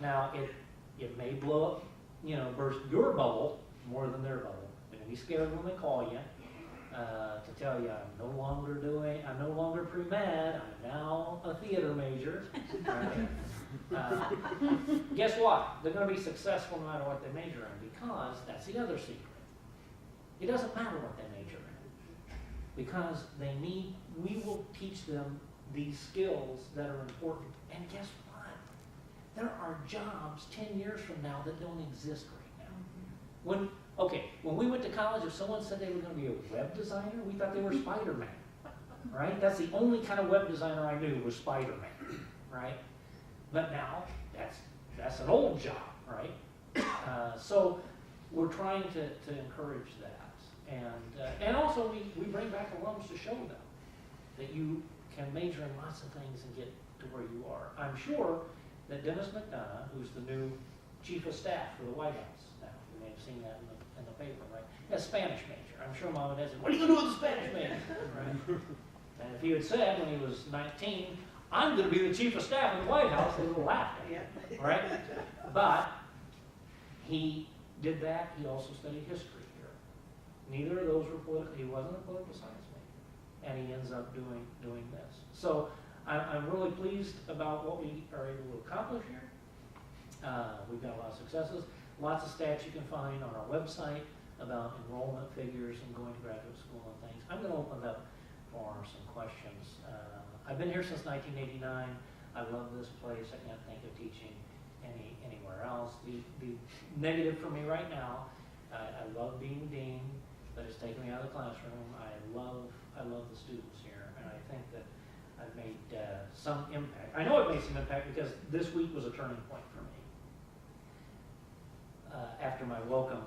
Now, it may blow up, burst your bubble more than their bubble. They're gonna be scared when they call you to tell you, I'm no longer pre-med, I'm now a theater major. Right? Guess what? They're gonna be successful no matter what they major in, because that's the other secret. It doesn't matter what they major in, because we will teach them these skills that are important. And guess what? There are jobs 10 years from now that don't exist right now. When we went to college, if someone said they were going to be a web designer, we thought they were Spider-Man, right? That's the only kind of web designer I knew was Spider-Man, right? But now, that's an old job, right? So we're trying to encourage that. And also we bring back alums to show them that you can major in lots of things and get to where you are. I'm sure that Dennis McDonough, who's the new chief of staff for the White House now, you may have seen that in the paper, right? Has a Spanish major. I'm sure Mom and Dad said, what are you going to do with a Spanish major? Right? And if he had said when he was 19, I'm going to be the chief of staff in the White House, they would have laughed at him, right? But he did that. He also studied history here. Neither of those were political. He wasn't a political science major, and he ends up doing this. So I'm really pleased about what we are able to accomplish here. We've got a lot of successes. Lots of stats you can find on our website about enrollment figures and going to graduate school and things. I'm going to open it up for some questions. I've been here since 1989. I love this place. I can't think of teaching anywhere else. The negative for me right now, I love being dean, but it's taken me out of the classroom. I love the students here, and I think that I've made some impact. I know I've made some impact because this week was a turning point for me. After my welcome,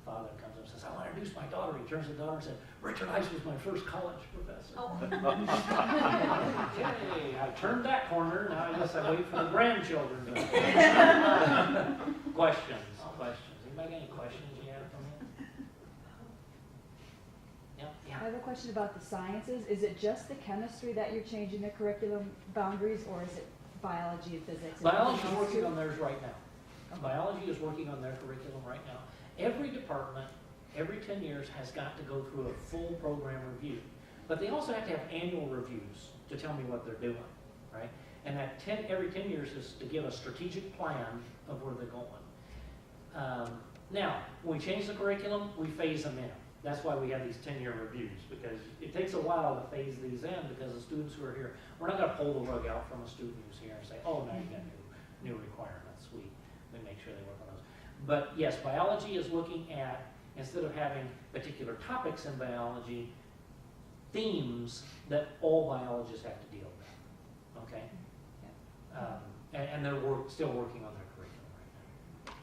father comes up and says, I want to introduce my daughter. He turns to the daughter and said, Richard Ice was my first college professor. Oh. Okay, I turned that corner. Now I guess I wait for the grandchildren. Questions. Anybody got any questions you have for me? Yeah. I have a question about the sciences. Is it just the chemistry that you're changing the curriculum boundaries, or is it biology and physics? Biology is working on theirs right now. Biology is working on their curriculum right now. Every department, every 10 years, has got to go through a full program review. But they also have to have annual reviews to tell me what they're doing, right? And that every 10 years is to give a strategic plan of where they're going. Now, when we change the curriculum, we phase them in. That's why we have these 10-year reviews, because it takes a while to phase these in, because the students who are here, we're not going to pull the rug out from a student who's here and say, oh, now you got new requirements. We make sure they work on those. But yes, biology is looking at, instead of having particular topics in biology, themes that all biologists have to deal with, okay? And they're still working on their curriculum right now.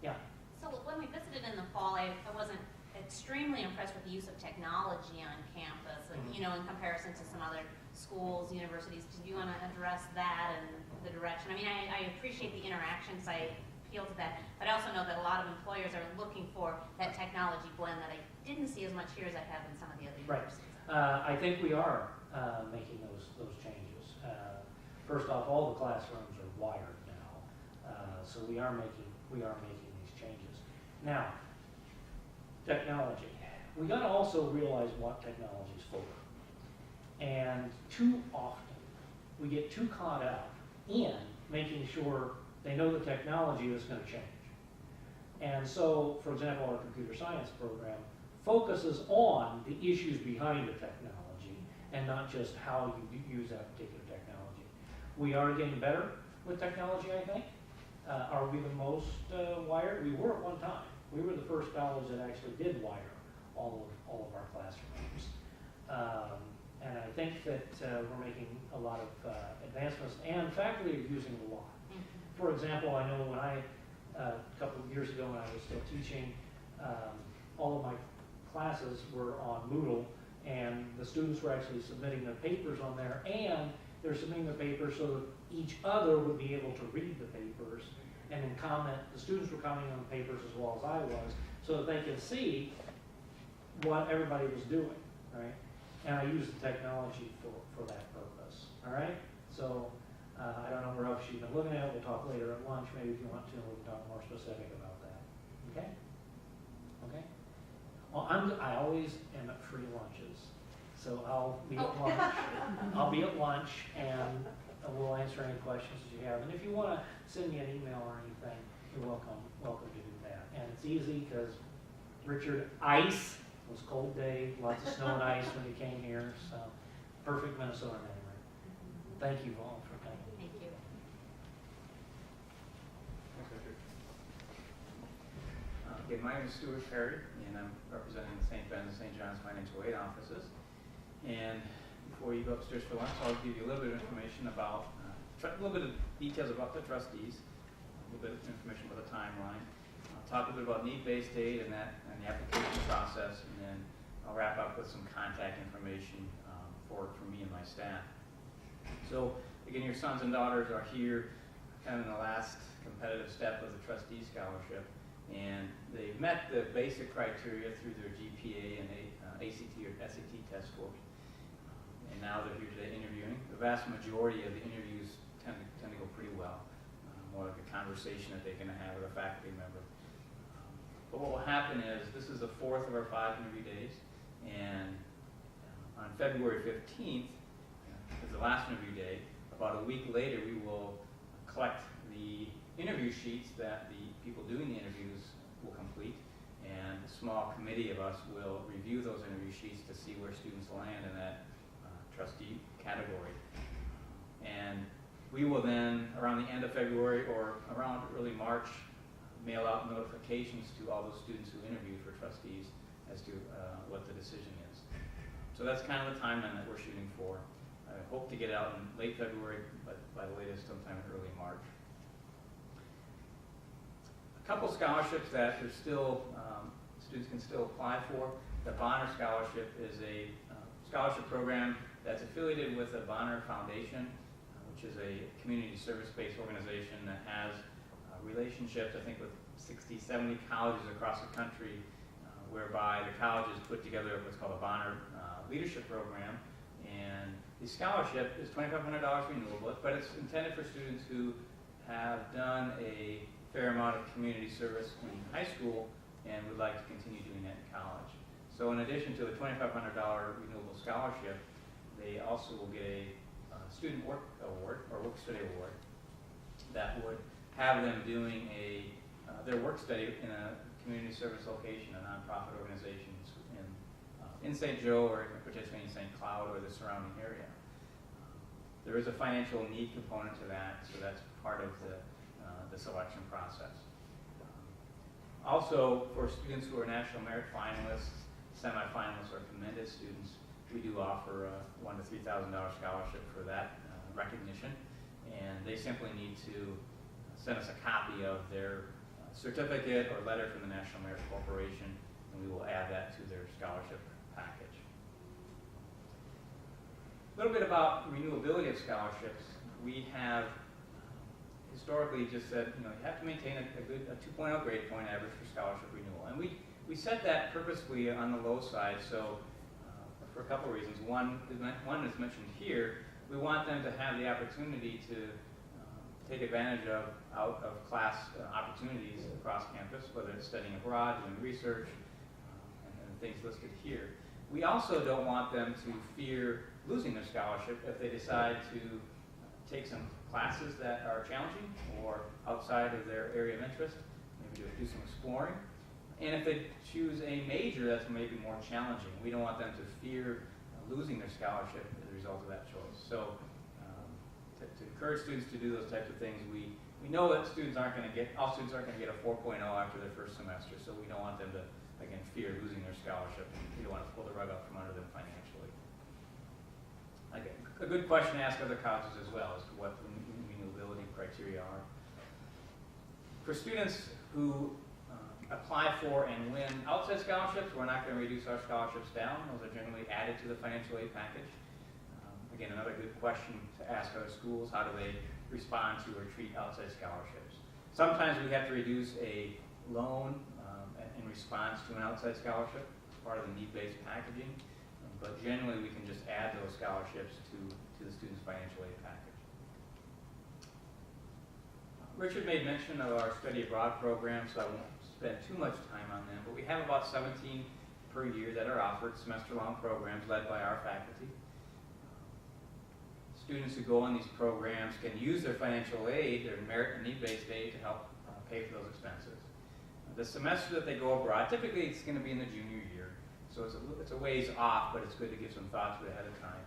Yeah. So when we visited in the fall, I wasn't extremely impressed with the use of technology on campus, in comparison to some other schools, universities. Do you want to address that and the direction? I mean, I appreciate the interactions. I appeal to that. But I also know that a lot of employers are looking for that technology blend that I didn't see as much here as I have in some of the other universities. Right. I think we are making those changes. First off, all the classrooms are wired now, so we are making these changes. Now, technology. We got to also realize what technology is for. And too often, we get too caught up in making sure they know the technology is going to change. And so, for example, our computer science program focuses on the issues behind the technology and not just how you use that particular technology. We are getting better with technology, I think. Are we the most wired? We were at one time. We were the first college that actually did wire all of our classrooms. And I think that we're making a lot of advancements, and faculty are using it a lot. For example, I know when a couple of years ago when I was still teaching, all of my classes were on Moodle, and the students were actually submitting their papers on there, and they're submitting their papers so that each other would be able to read the papers and then comment. The students were commenting on the papers as well as I was, so that they could see what everybody was doing, right? And I use the technology for that purpose, all right? So I don't know where else you've been looking at. We'll talk later at lunch, maybe if you want to, we can talk more specific about that, okay? Okay? Well, I always am at free lunches, so I'll be at lunch. I'll be at lunch, and we'll answer any questions that you have. And if you want to send me an email or anything, you're welcome to do that. And it's easy because Richard, ice, it was a cold day, lots of snow and ice when you came here, so perfect Minnesota memory. Thank you all for coming. Thank you. Thanks, Richard. Again, my name is Stuart Perry, and I'm representing the St. Ben's and St. John's financial aid offices. And before you go upstairs for lunch, I'll give you a little bit of information about, a little bit of details about the trustees, a little bit of information about the timeline. I'll talk a little bit about need-based aid and the application process, and then I'll wrap up with some contact information for me and my staff. So again, your sons and daughters are here kind of in the last competitive step of the trustee scholarship, and they've met the basic criteria through their GPA and ACT or SAT test scores. And now they're here today interviewing. The vast majority of the interviews tend to go pretty well, more like a conversation that they're going to have with a faculty member. But what will happen is, this is the fourth of our 5 interview days, and on February 15th is the last interview day. About a week later, we will collect the interview sheets that the people doing the interviews will complete, and a small committee of us will review those interview sheets to see where students land in that trustee category. And we will then, around the end of February or around early March, mail out notifications to all those students who interviewed for trustees as to what the decision is. So that's kind of the timeline that we're shooting for. I hope to get out in late February, but by the latest sometime in early March. A couple scholarships that are still, students can still apply for. The Bonner Scholarship is a scholarship program that's affiliated with the Bonner Foundation, which is a community service-based organization that has relationships, I think, with 60, 70 colleges across the country, whereby the colleges put together what's called a Bonner Leadership Program. And the scholarship is $2,500 renewable, but it's intended for students who have done a fair amount of community service in high school and would like to continue doing that in college. So in addition to the $2,500 renewable scholarship, they also will get a student work award or work study award that would have them doing their work study in a community service location, a nonprofit organization in St. Joe or participating in St. Cloud or the surrounding area. There is a financial need component to that, so that's part of the selection process. Also, for students who are National Merit finalists, semifinalists, or commended students, we do offer a $1,000 to $3,000 scholarship for that recognition, and they simply need to send us a copy of their certificate or letter from the National Merit Corporation, and we will add that to their scholarship package. A little bit about renewability of scholarships. We have historically just said, you have to maintain a good 2.0 grade point average for scholarship renewal. And we set that purposefully on the low side, so for a couple of reasons. One is mentioned here. We want them to have the opportunity to take advantage of out-of-class opportunities across campus, whether it's studying abroad, doing research, and things listed here. We also don't want them to fear losing their scholarship if they decide to take some classes that are challenging or outside of their area of interest, maybe do some exploring. And if they choose a major that's maybe more challenging, we don't want them to fear losing their scholarship as a result of that choice. So to encourage students to do those types of things, we know that all students aren't going to get a 4.0 after their first semester, so we don't want them to, again, fear losing their scholarship, and we don't want to pull the rug out from under them financially. Again, a good question to ask other colleges as well as to what the renewability criteria are. For students who apply for and win outside scholarships, we're not going to reduce our scholarships down. Those are generally added to the financial aid package. Again, another good question to ask other schools, how do they respond to or treat outside scholarships? Sometimes we have to reduce a loan in response to an outside scholarship, part of the need-based packaging, but generally we can just add those scholarships to the student's financial aid package. Richard made mention of our study abroad program, so I won't spend too much time on them, but we have about 17 per year that are offered, semester-long programs led by our faculty. Students who go on these programs can use their financial aid, their merit and need-based aid, to help pay for those expenses. The semester that they go abroad, typically it's going to be in the junior year, so it's a ways off, but it's good to give some thought to it ahead of time.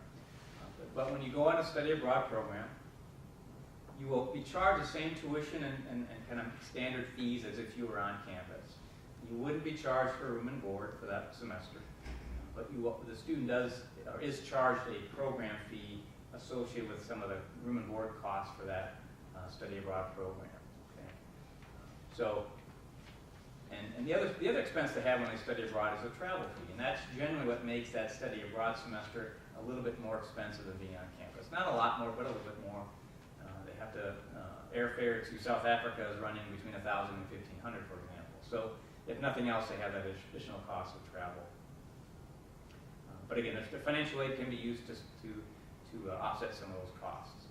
But when you go on a study abroad program, you will be charged the same tuition and kind of standard fees as if you were on campus. You wouldn't be charged for room and board for that semester, but the student is charged a program fee associated with some of the room and board costs for that study abroad program. Okay. So, and the other expense they have when they study abroad is a travel fee, and that's generally what makes that study abroad semester a little bit more expensive than being on campus. Not a lot more, but a little bit more. They have to airfare to South Africa is running between $1,000 and $1,500, for example. So, if nothing else, they have that additional cost of travel. But again, the financial aid can be used to offset some of those costs.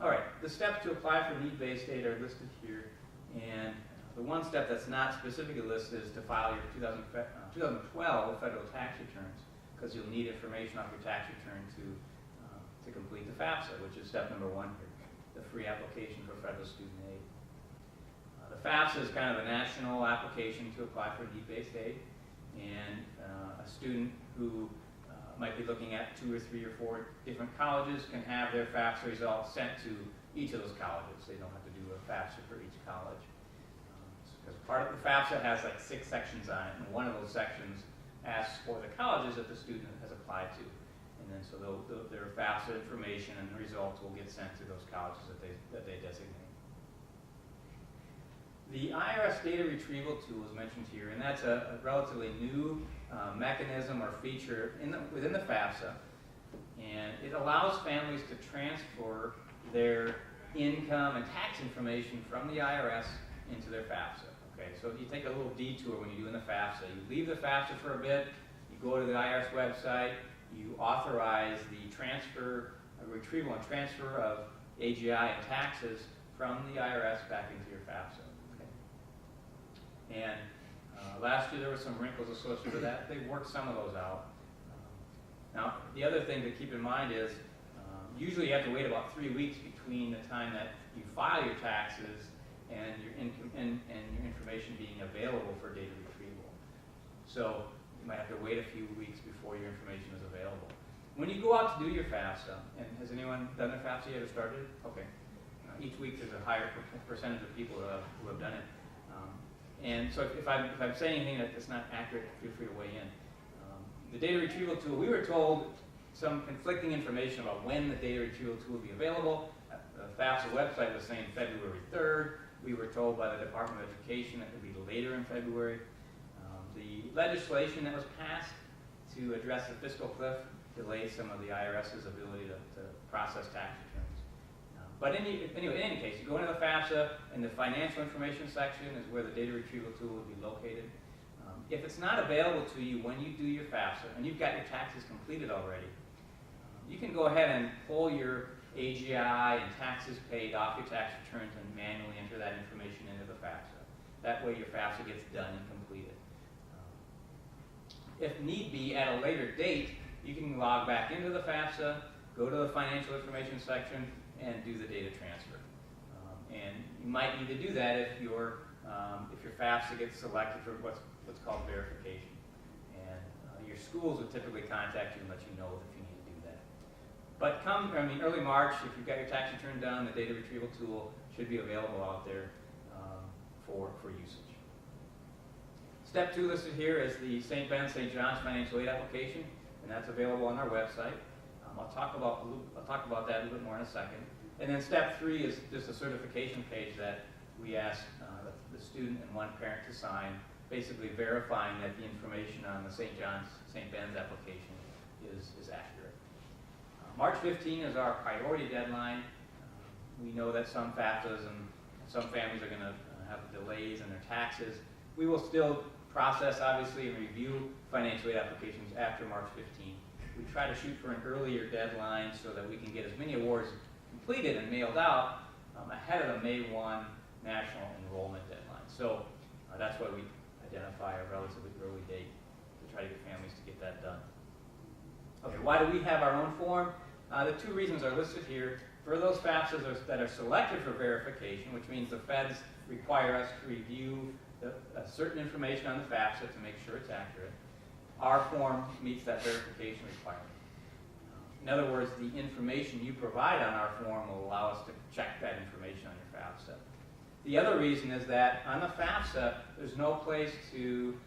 All right, the steps to apply for need-based aid are listed here, and the one step that's not specifically listed is to file your 2012 federal tax returns, because you'll need information off your tax return to complete the FAFSA, which is step number 1 here, the free application for federal student aid. The FAFSA is kind of a national application to apply for need-based aid, and a student who might be looking at 2 or 3 or 4 different colleges can have their FAFSA results sent to each of those colleges. They don't have to do a FAFSA for each college. Because part of the FAFSA has like 6 sections on it, and one of those sections asks for the colleges that the student has applied to. And then so their FAFSA information and the results will get sent to those colleges that they designate. The IRS data retrieval tool is mentioned here, and that's a relatively new mechanism or feature within the FAFSA, and it allows families to transfer their income and tax information from the IRS into their FAFSA. Okay, so if you take a little detour when you're doing the FAFSA, you leave the FAFSA for a bit, you go to the IRS website, you authorize the transfer, retrieval and transfer of AGI and taxes from the IRS back into your FAFSA. And last year there were some wrinkles associated with that. They worked some of those out. Now, the other thing to keep in mind is usually you have to wait about 3 weeks between the time that you file your taxes and your information being available for data retrieval. So you might have to wait a few weeks before your information is available. When you go out to do your FAFSA, and has anyone done their FAFSA yet or started? Okay. Each week there's a higher percentage of people who have done it. And so if I'm saying anything that's not accurate, feel free to weigh in. The data retrieval tool, we were told some conflicting information about when the data retrieval tool would be available. The FAFSA website was saying February 3rd. We were told by the Department of Education that it would be later in February. The legislation that was passed to address the fiscal cliff delayed some of the IRS's ability to process tax returns. But anyway, in any case, you go into the FAFSA, and the financial information section is where the data retrieval tool will be located. If it's not available to you when you do your FAFSA, and you've got your taxes completed already, you can go ahead and pull your AGI and taxes paid off your tax returns and manually enter that information into the FAFSA. That way your FAFSA gets done and completed. If need be, at a later date, you can log back into the FAFSA, go to the financial information section, and do the data transfer. And you might need to do that if your FAFSA gets selected for what's called verification. And your schools would typically contact you and let you know if you need to do that. But early March, if you've got your tax return done, the data retrieval tool should be available out there for usage. Step 2 listed here is the St. Ben, St. John's financial aid application, and that's available on our website. I'll talk about that a little bit more in a second. And then step 3 is just a certification page that we ask the student and one parent to sign, basically verifying that the information on the St. Ben's application is accurate. March 15 is our priority deadline. We know that some FAFSAs and some families are going to have delays in their taxes. We will still process, obviously, and review financial aid applications after March 15. We try to shoot for an earlier deadline so that we can get as many awards completed and mailed out ahead of the May 1 national enrollment deadline. So that's why we identify a relatively early date to try to get families to get that done. Okay, why do we have our own form? The two reasons are listed here. For those FAFSAs that are selected for verification, which means the feds require us to review certain information on the FAFSA to make sure it's accurate, our form meets that verification requirement. In other words, the information you provide on our form will allow us to check that information on your FAFSA. The other reason is that on the FAFSA, there's no place to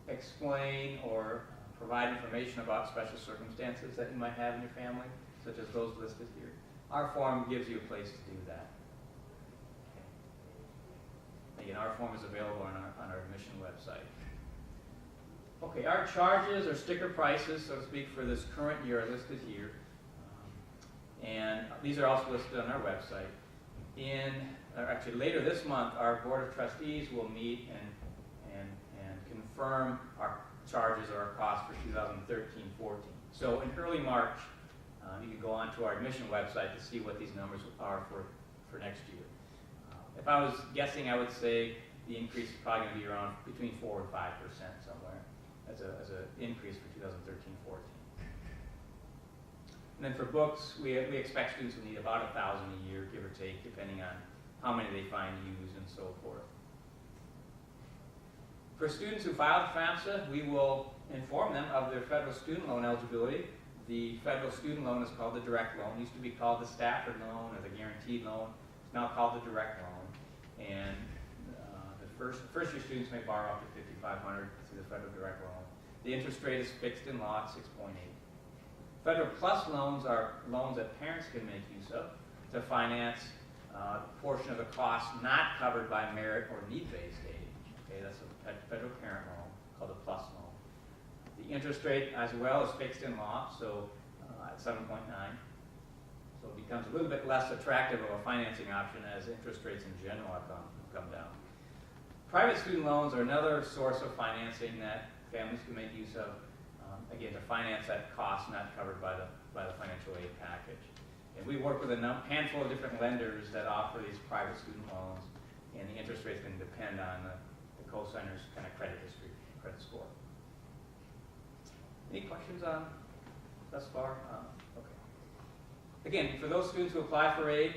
explain or provide information about special circumstances that you might have in your family, such as those listed here. Our form gives you a place to do that. Okay. Again, our form is available on our admission website. Okay, our charges or sticker prices, so to speak, for this current year are listed here. And these are also listed on our website. Actually, later this month, our Board of Trustees will meet and confirm our charges or our costs for 2013-14. So in early March, you can go onto our admission website to see what these numbers are for next year. If I was guessing, I would say the increase is probably going to be around between 4 and 5% somewhere as an increase for 2013-14. And then for books, we expect students will need about 1,000 a year, give or take, depending on how many they find used and so forth. For students who file the FAFSA, we will inform them of their federal student loan eligibility. The federal student loan is called the direct loan. It used to be called the Stafford loan or the guaranteed loan. It's now called the direct loan. And the first year students may borrow up to $5,500 through the federal direct loan. The interest rate is fixed in law at 6.8. Federal Plus loans are loans that parents can make use of to finance a portion of the cost not covered by merit or need-based aid. Okay, that's a federal parent loan called a Plus loan. The interest rate as well is fixed in law, so at 7.9. So it becomes a little bit less attractive of a financing option as interest rates in general have come down. Private student loans are another source of financing that families can make use of, again, to finance that cost not covered by the financial aid package. And we work with a handful of different lenders that offer these private student loans, and the interest rates can depend on the co-signer's kind of credit history, credit score. Any questions on thus far? Okay. Again, for those students who apply for aid,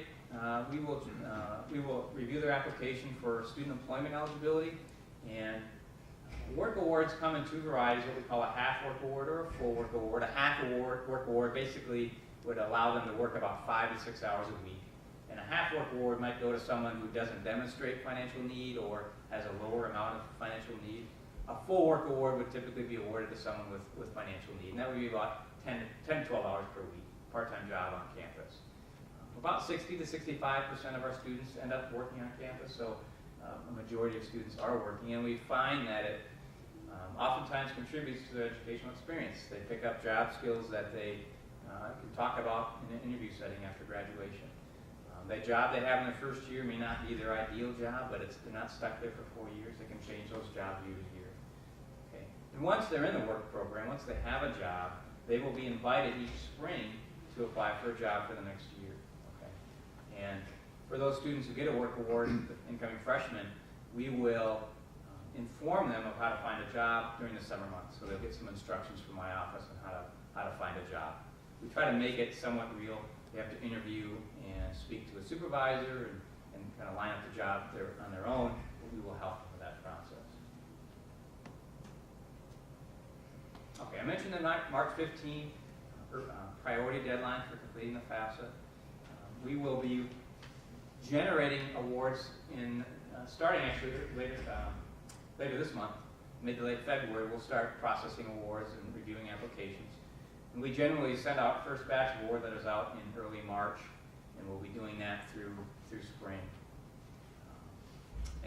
we will review their application for student employment eligibility, and work awards come in two varieties, what we call a half work award or a full work award. A half work award basically would allow them to work about 5 to 6 hours a week. And a half work award might go to someone who doesn't demonstrate financial need or has a lower amount of financial need. A full work award would typically be awarded to someone with financial need, and that would be about 10 to 12 hours per week, part-time job on campus. About 60 to 65% of our students end up working on campus, so a majority of students are working, and we find that it oftentimes contributes to their educational experience. They pick up job skills that they can talk about in an interview setting after graduation. That job they have in their first year may not be their ideal job, but they're not stuck there for 4 years. They can change those jobs year to year. Okay. And once they're in the work program, once they have a job, they will be invited each spring to apply for a job for the next year. Okay. And for those students who get a work award, incoming freshmen, we will inform them of how to find a job during the summer months. So they'll get some instructions from my office on how to find a job. We try to make it somewhat real. They have to interview and speak to a supervisor and kind of line up the job on their own, but we will help them with that process. Okay, I mentioned the March 15 priority deadline for completing the FAFSA. We will be generating awards starting actually later this month, mid to late February. We'll start processing awards and reviewing applications. And we generally send out first batch award letters out in early March, and we'll be doing that through spring.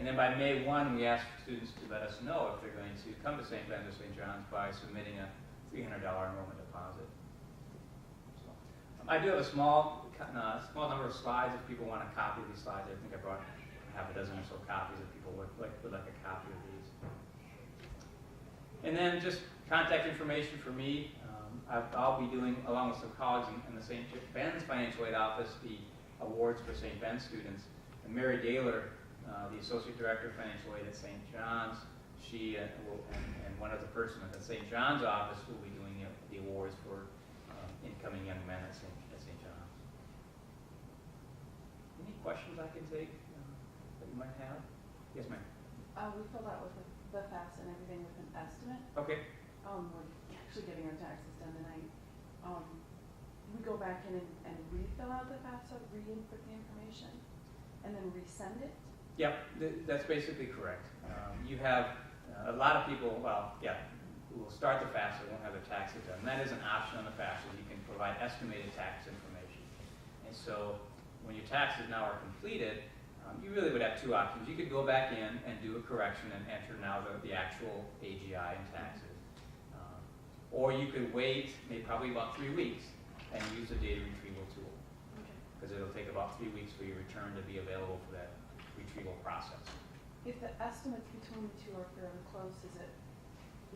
And then by May 1, we ask students to let us know if they're going to come to St. Ben's or St. John's by submitting a $300 enrollment deposit. So, I do have a small number of slides if people want a copy of these slides. I think I brought half a dozen or so copies if people would like a copy of these. And then just contact information for me. I'll be doing, along with some colleagues in the St. Ben's Financial Aid Office, the awards for St. Ben's students. And Mary Daler, the Associate Director of Financial Aid at St. John's, she and one other person at the St. John's office will be doing the awards for incoming young men at St. John's. Any questions I can take that you might have? Yes, ma'am. We filled out with the FAFSA and everything with an estimate. Okay. We're actually getting our taxes done tonight. We go back in and refill out the FAFSA, re-input the information, and then resend it. Yep, that's basically correct. You have a lot of people, who will start the FAFSA won't have their taxes done. And that is an option on the FAFSA. You can provide estimated tax information. And so when your taxes now are completed, you really would have two options. You could go back in and do a correction and enter now the actual AGI and taxes. Or you could wait probably about 3 weeks and use the data retrieval tool. Because it'll take about 3 weeks for your return to be available for that retrieval process. If the estimates between the two are fairly close, is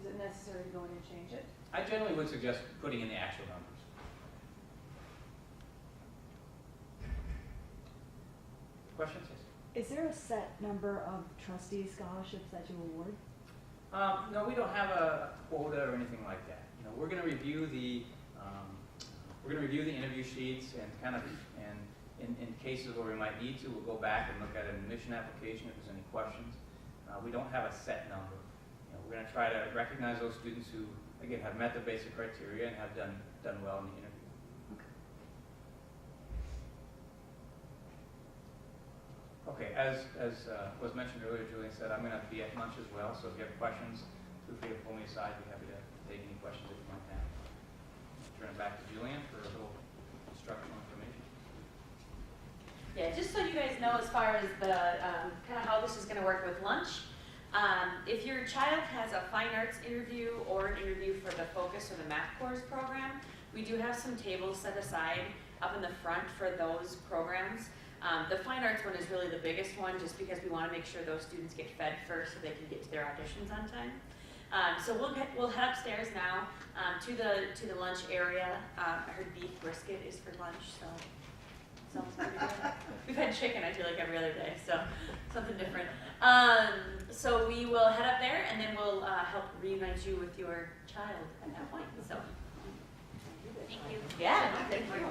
it necessary to go in and change it? I generally would suggest putting in the actual numbers. Questions? Is there a set number of trustee scholarships that you award? No, we don't have a quota or anything like that. We're going to review the interview sheets and in cases where we might need to, we'll go back and look at an admission application if there's any questions. We don't have a set number. We're going to try to recognize those students who, again, have met the basic criteria and have done well in the interview. Okay, as was mentioned earlier, Julian said, I'm going to be at lunch as well, so if you have questions, feel free to pull me aside. I'd be happy to take any questions that you might have. Turn it back to Julian for a little instructional information. Yeah, just so you guys know as far as the kind of how this is going to work with lunch, if your child has a fine arts interview or an interview for the Focus or the Math Course program, we do have some tables set aside up in the front for those programs. The fine arts one is really the biggest one just because we want to make sure those students get fed first so they can get to their auditions on time. So we'll head upstairs now to the lunch area. I heard beef brisket is for lunch, so sounds pretty good. We've had chicken, I feel like, every other day, so something different. So we will head up there and then we'll help reunite you with your child at that point. So Thank you. yeah, thank you.